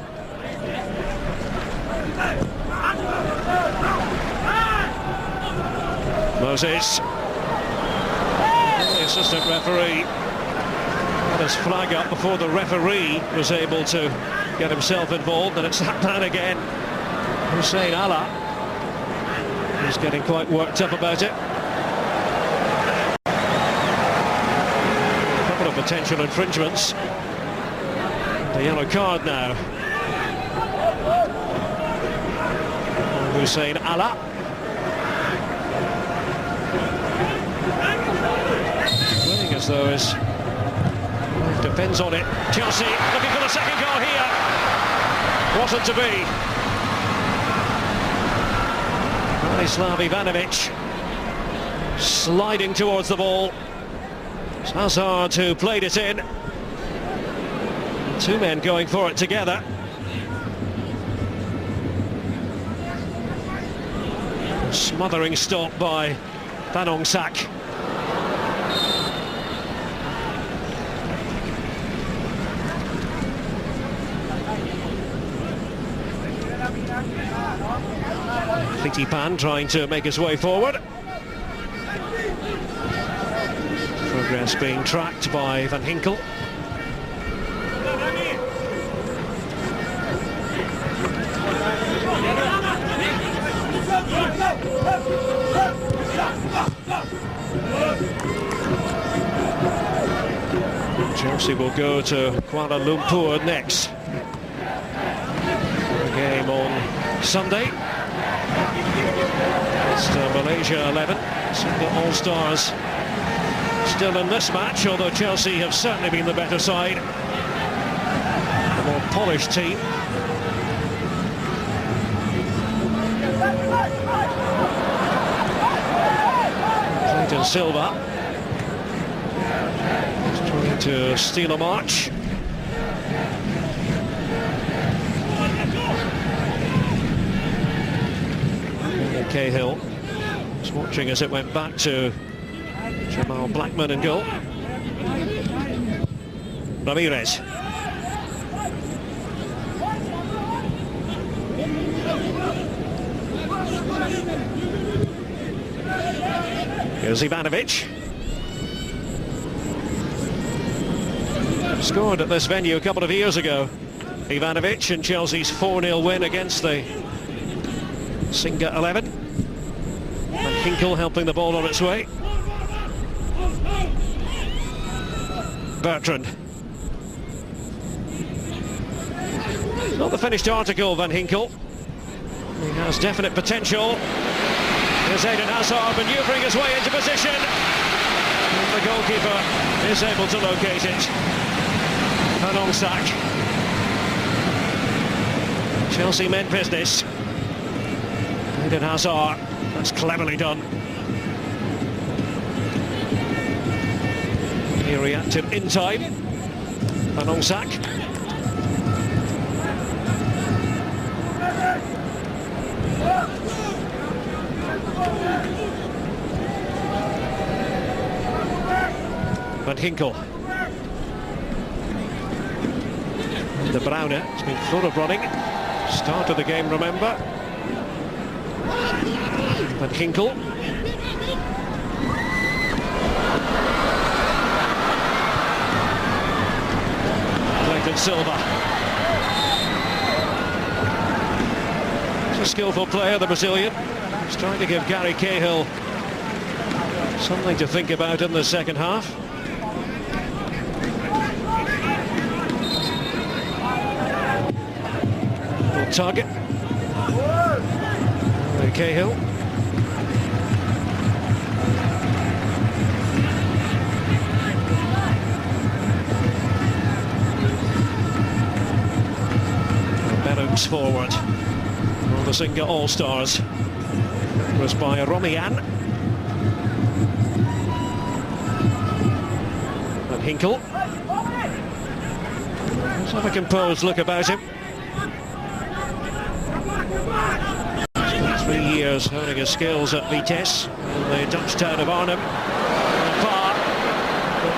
Moses. The assistant referee had his flag up before the referee was able to get himself involved, and it's that man again, Hussein Allah. He's getting quite worked up about it. A couple of potential infringements. The yellow card now. Hussein Allah. Playing as though his life depends on it. Chelsea looking for the second goal here. Wasn't to be. Vladislav Ivanovic sliding towards the ball. It's Hazard who played it in. Two men going for it together. A smothering stop by Van Sak. Pan trying to make his way forward. Progress being tracked by Van Ginkel. Chelsea will go to Kuala Lumpur next. The game on Sunday. It's the Malaysia 11. Single All-Stars still in this match, although Chelsea have certainly been the better side. The more polished team. Clayton Silva is trying to steal a march. Cahill was watching as it went back to Jamal Blackman in goal. Ramirez. Here's Ivanovic. Scored at this venue a couple of years ago. Ivanovic in Chelsea's 4-0 win against the Singa 11. Van Ginkel helping the ball on its way. Bertrand. Not the finished article, Van Ginkel. He has definite potential. Here's Eden Hazard manoeuvring his way into position. And the goalkeeper is able to locate it. Van Sak. Chelsea meant business. Eden Hazard, that's cleverly done. He reacted in time. Van Sak. Van Ginkel. De Bruyne has been full of running. Start of the game, remember. Van Ginkel. Clayton Silva. He's a skillful player, the Brazilian. He's trying to give Gary Cahill something to think about in the second half. Little target. Cahill. Better box forward for the Singa All-Stars. It was by Romian. And Hinkle. Let's have a composed look about him. 3 years honing his skills at Vitesse in the Dutch town of Arnhem. And Parr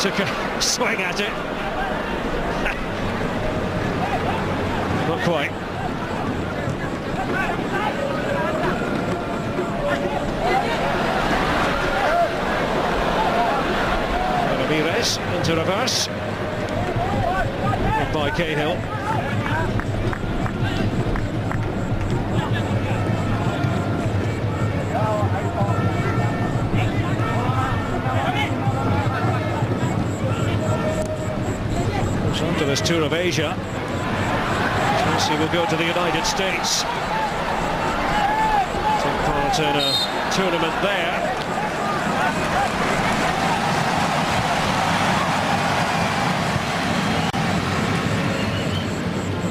took a swing at it. Not quite. Ramirez into reverse. By Cahill. After this tour of Asia, Chelsea will go to the United States. Take part in a tournament there.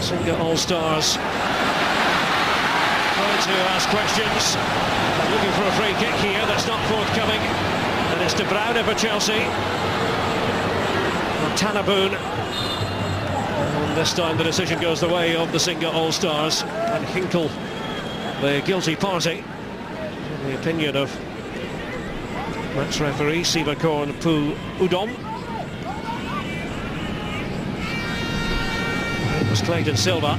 Singa All-Stars trying to ask questions. Looking for a free kick here, that's not forthcoming. And it's De Bruyne for Chelsea. Tanaboon. And this time the decision goes the way of the Singa All-Stars. And Hinkle, the guilty party, in the opinion of match referee Sivakorn Pu Udom. It was Clayton Silva.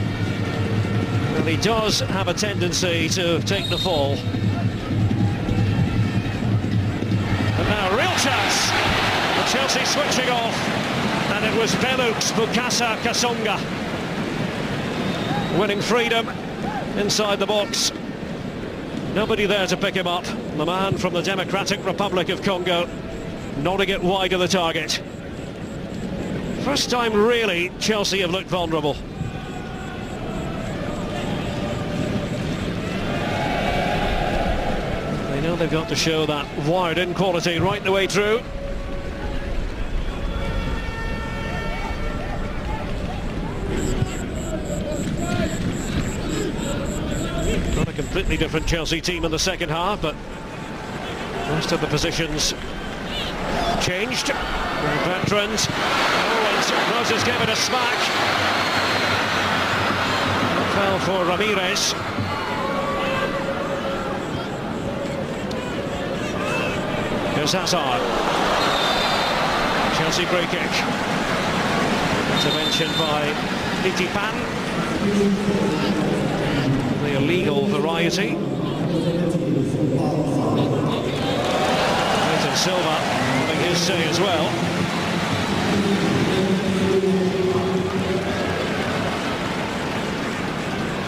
And he does have a tendency to take the fall. And now a real chance. Chelsea switching off. And it was Velux Bukasa Kasonga winning freedom inside the box. Nobody there to pick him up. The man from the Democratic Republic of Congo nodding it wide of the target. First time really Chelsea have looked vulnerable. They know they've got to show that wired-in quality right the way through. Not a completely different Chelsea team in the second half, but most of the positions changed. Bertrand. Oh, and Moses gave it a smack. Fell for Ramirez. Here's Hazard. Chelsea free kick. Intervention by Nitipan. The illegal variety. Clayton Silva having his say as well.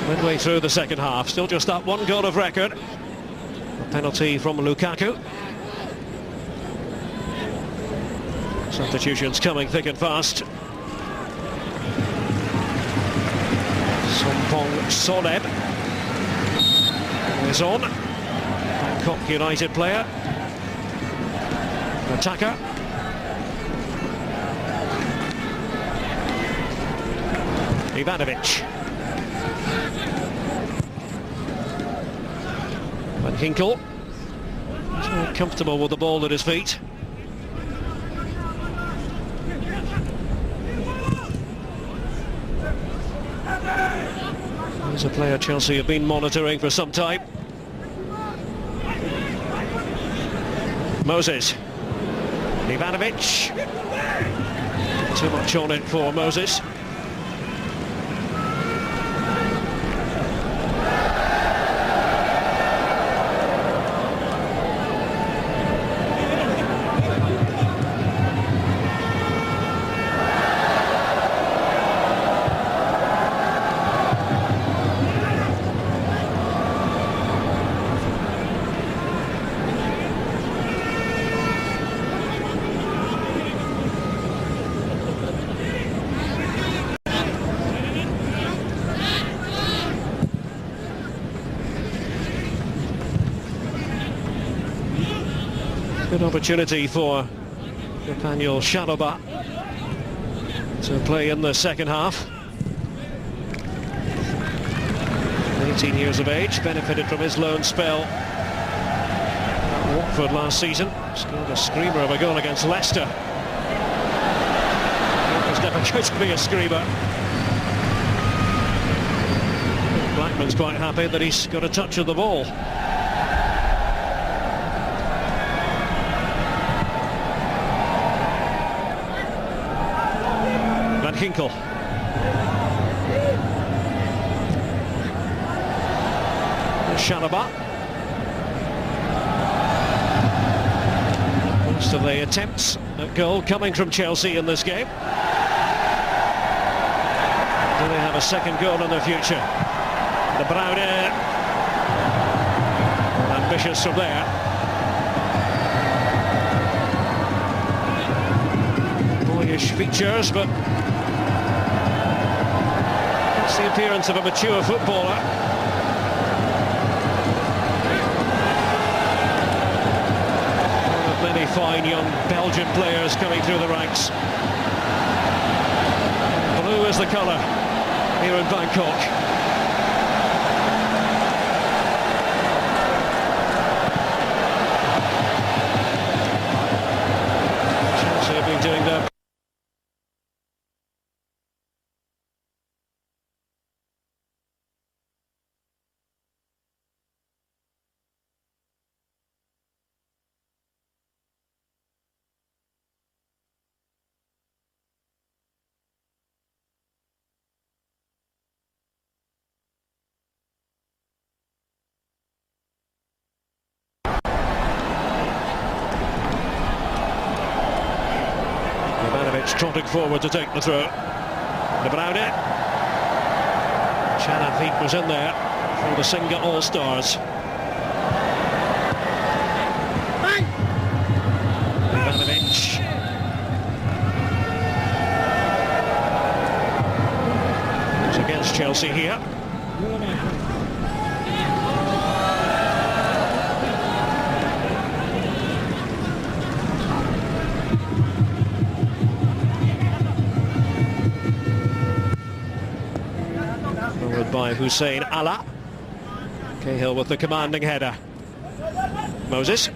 Midway through the second half, still just that one goal of record. A penalty from Lukaku. Substitutions coming thick and fast. Sompong Soleb is on. Bangkok United player. Attacker. Ivanovic. And Hinkle. So comfortable with the ball at his feet. He's a player Chelsea have been monitoring for some time. Moses. Ivanovic. Too much on it for Moses. Good opportunity for Nathaniel Chalobah to play in the second half. 19 years of age, benefited from his loan spell at Watford last season. Scored a screamer of a goal against Leicester. It was never going to be a screamer. Blackman's quite happy that he's got a touch of the ball. Van Ginkel. Shalaba. Most of the attempts at goal coming from Chelsea in this game. Do they have a second goal in the future? De Bruyne, ambitious from there. Boyish features, but it's the appearance of a mature footballer. One of many fine young Belgian players coming through the ranks. Blue is the colour here in Bangkok. Doing their trotting forward to take the throw. De Bruyne. Chanafik was in there for the Singa All-Stars. Ivanovic. It's against Chelsea here. By Hussein Allah. Cahill with the commanding header. Moses.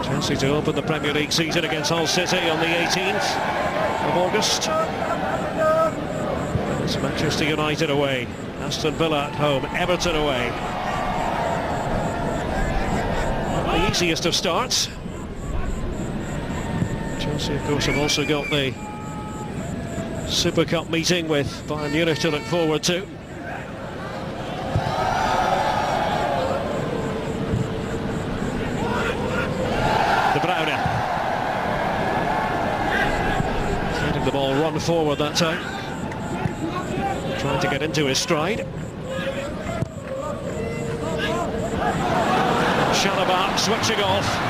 Chelsea to open the Premier League season against Hull City on the 18th of August. It's Manchester United away, Aston Villa at home, Everton away. Not the easiest of starts. Chelsea, of course, have also got the Super Cup meeting with Bayern Munich to look forward to. De Bruyne. Letting the ball run forward that time. Trying to get into his stride. Shalaba switching off.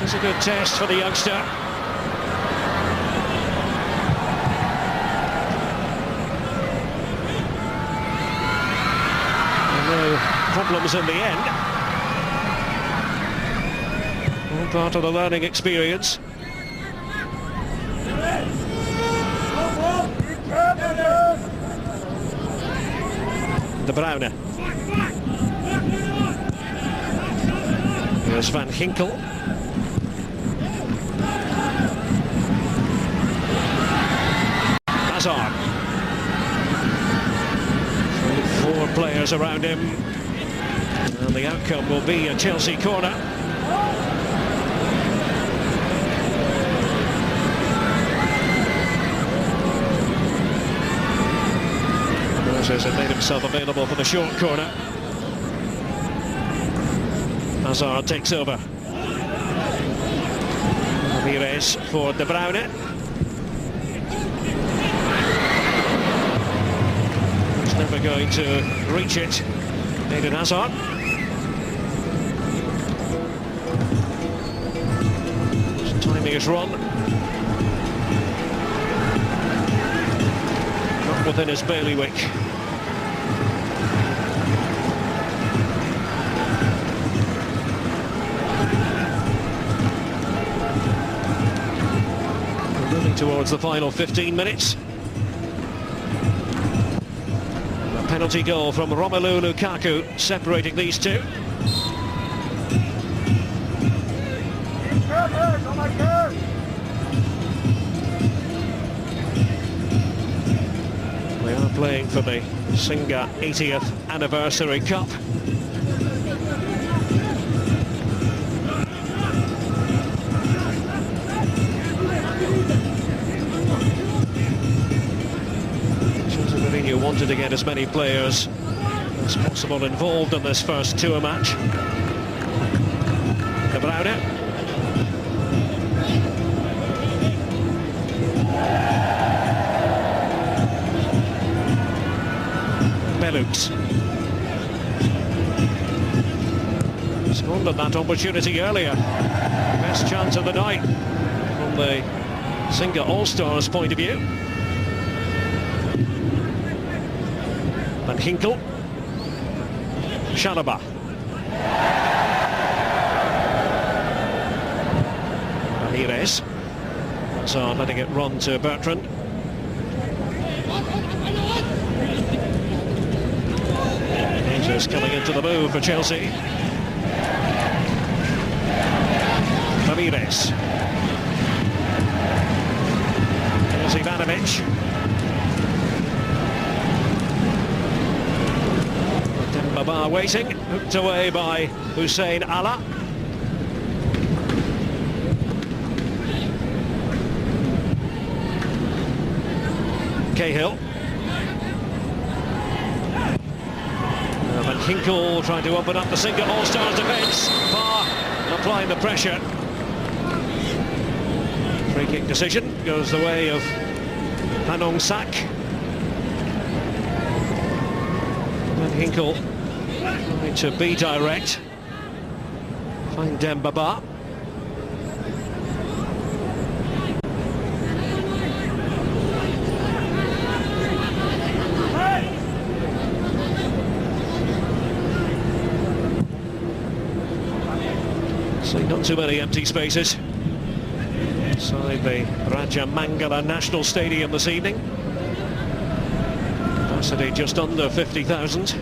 It's a good test for the youngster. No problems in the end. All part of the learning experience. De Bruyne. Here's Van Ginkel. Hazard. 4 players around him, and the outcome will be a Chelsea corner. Moses had made himself available for the short corner. Hazard takes over. Ramirez for De Bruyne. Never going to reach it. Eden Hazard. His timing is wrong. Not within his bailiwick. towards the final 15 minutes. A penalty goal from Romelu Lukaku separating these two. We are playing for the Singa 80th Anniversary Cup. Jose Mourinho wanted to get as many players as possible involved in this first tour match. De Bruyne. Belux. Squandered that opportunity earlier. Best chance of the night from the Singa All-Stars point of view. Van Ginkel. Chalobah. Ramirez. So letting it run to Bertrand. Rangers coming into the move for Chelsea. Ramirez. There's Ivanovic. Dembaba waiting, hooked away by Hussein Allah. Cahill. Van Ginkel trying to open up the Singa All-Stars defence. Far applying the pressure. Free kick decision goes the way of Panong Sak. Van Ginkel trying to be direct. Find Dembaba. So not too many empty spaces inside the Raja Mangala National Stadium this evening. Capacity just under 50,000.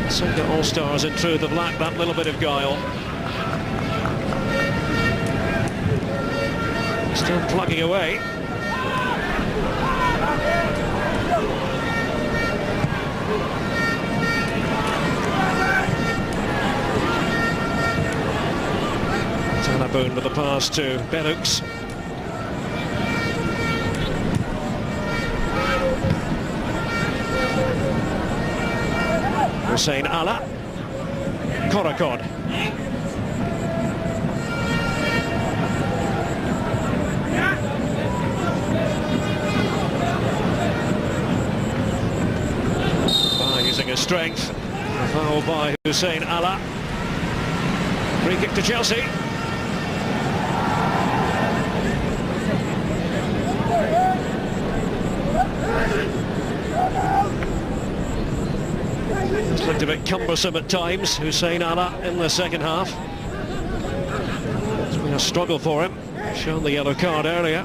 Singa All-Stars in truth have lacked that little bit of guile. Still plugging away. Boone with the pass to Belux. Hussein Allah. Korakod. Using his strength. A foul by Hussein Allah. Free kick to Chelsea. It's looked a bit cumbersome at times, Hussein Allah, in the second half. It's been a struggle for him, shown the yellow card earlier.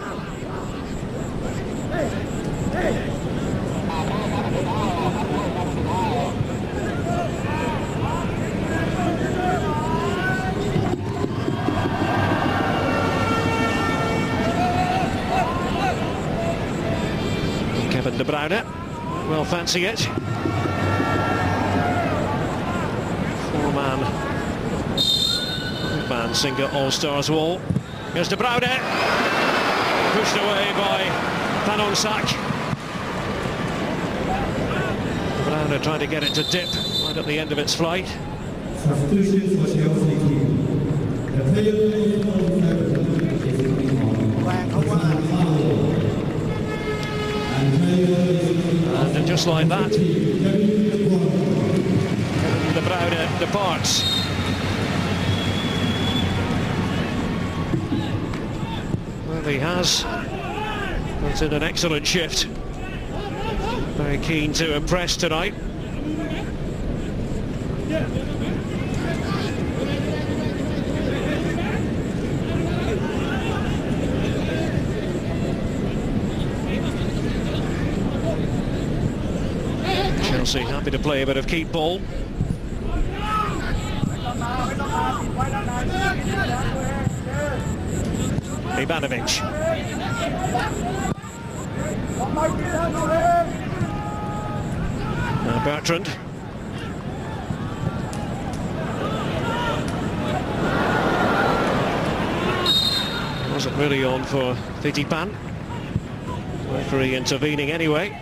Kevin De Bruyne, well fancy it. Four-man Singa All-Stars wall. Here's De Bruyne, pushed away by Panong Sak. De Bruyne trying to get it to dip right at the end of its flight. Substitution for Chelsea team. The player and just like that, De Bruyne departs. Well, he has put in an excellent shift. Very keen to impress tonight. Chelsea happy to play a bit of keep ball. Ivanovic. Now Bertrand. Wasn't really on for Fitipan. Referee intervening anyway.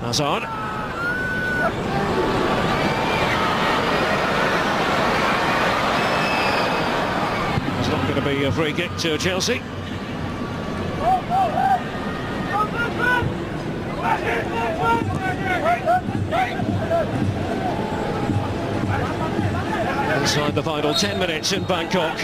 Hazard. It's not going to be a free kick to Chelsea. Inside the final 10 minutes in Bangkok.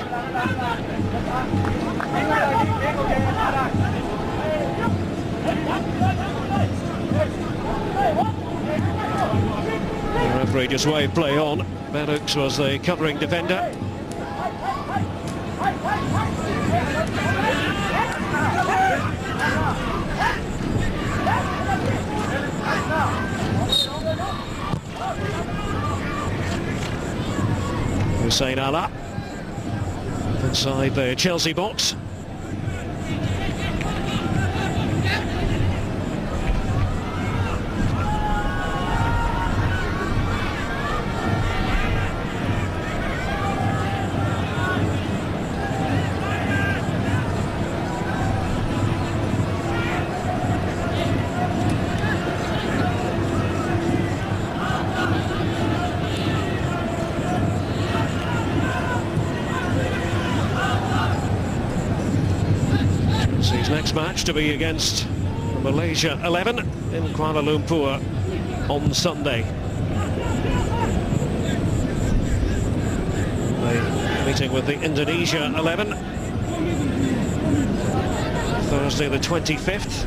The referee just waved play on. Berux was the covering defender. Hussein Allah inside the Chelsea box. His next match to be against Malaysia 11 in Kuala Lumpur on Sunday. The meeting with the Indonesia 11 Thursday the 25th.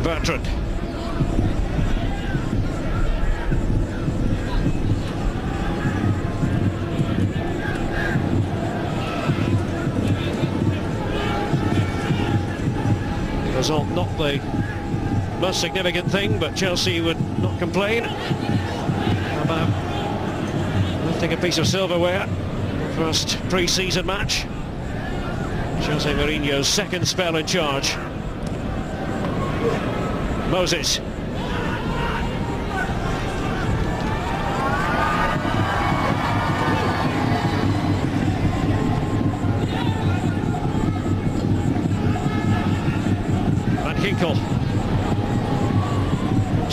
Bertrand. Result not the most significant thing, but Chelsea would not complain about lifting a piece of silverware. First pre-season match. Jose Mourinho's second spell in charge. Moses.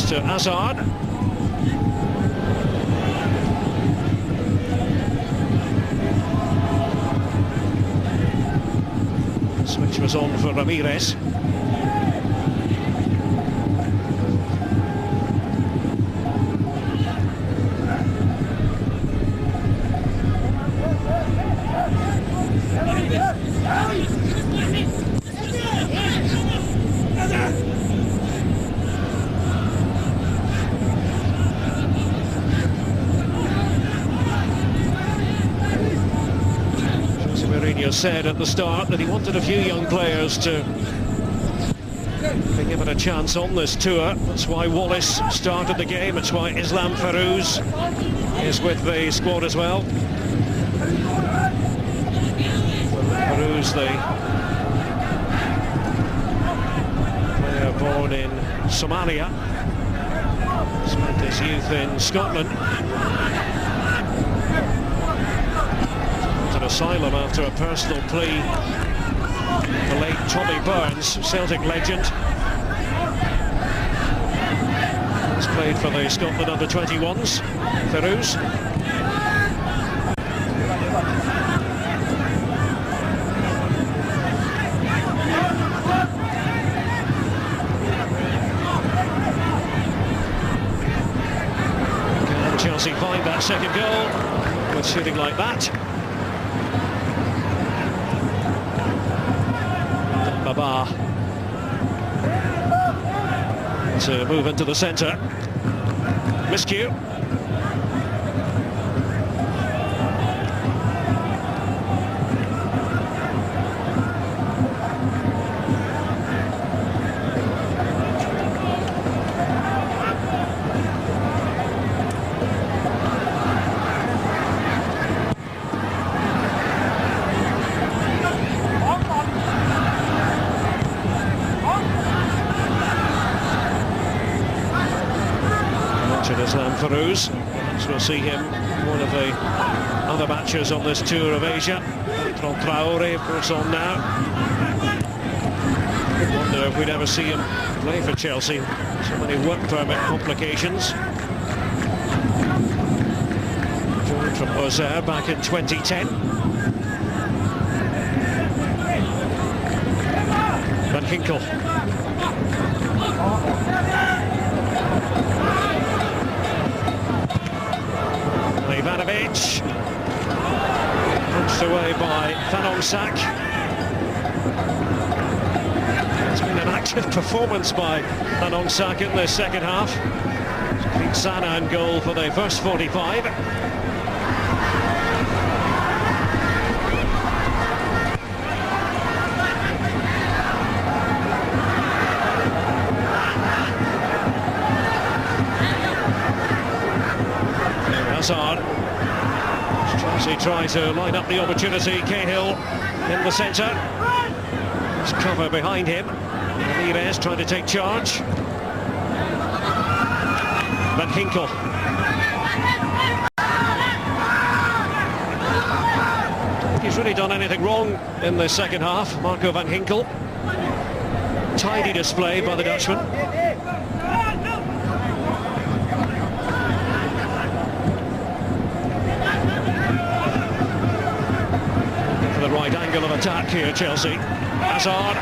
To Hazard. Switch was on for Ramirez. Mourinho said at the start that he wanted a few young players to be given a chance on this tour. That's why Wallace started the game. It's why Islam Farouz is with the squad as well. Farouz, the player born in Somalia, spent his youth in Scotland. Asylum after a personal plea. The late Tommy Burns, Celtic legend, has played for the Scotland under-21s. Farouz. Chelsea find that second goal with shooting like that. Baba to move into the centre. Miscue. Islam Farouz. So we'll see him, one of the other matches on this tour of Asia. Bertrand Traoré, of course, on now. I wonder if we'd ever see him play for Chelsea. So many work permit complications. Joined from Auxerre back in 2010. Van Ginkel. Ivanovic, punched away by Van Sak. It's been an active performance by Van Sak in the second half. Sana in goal for the first 45. Hazard. Chelsea try to line up the opportunity. Cahill in the centre. There's cover behind him. Ramirez trying to take charge. Van Ginkel. Don't think he's really done anything wrong in the second half. Marco Van Ginkel. Tidy display by the Dutchman. The right angle of attack here, Chelsea. Hazard.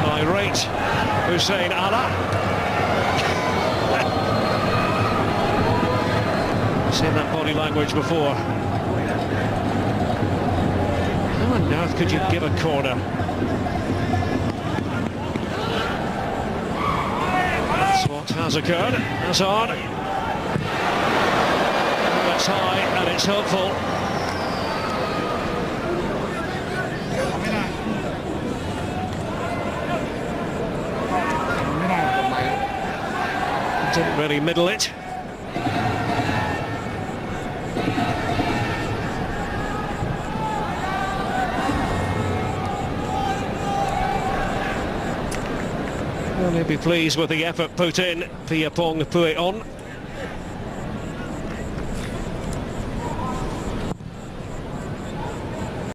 Irate Hussein Allah. Seen that body language before. How on earth could you give a corner? That's what has occurred. Hazard. That's high and it's helpful. Didn't really middle it. Well, he'll be pleased with the effort put in. Piapong Pueon.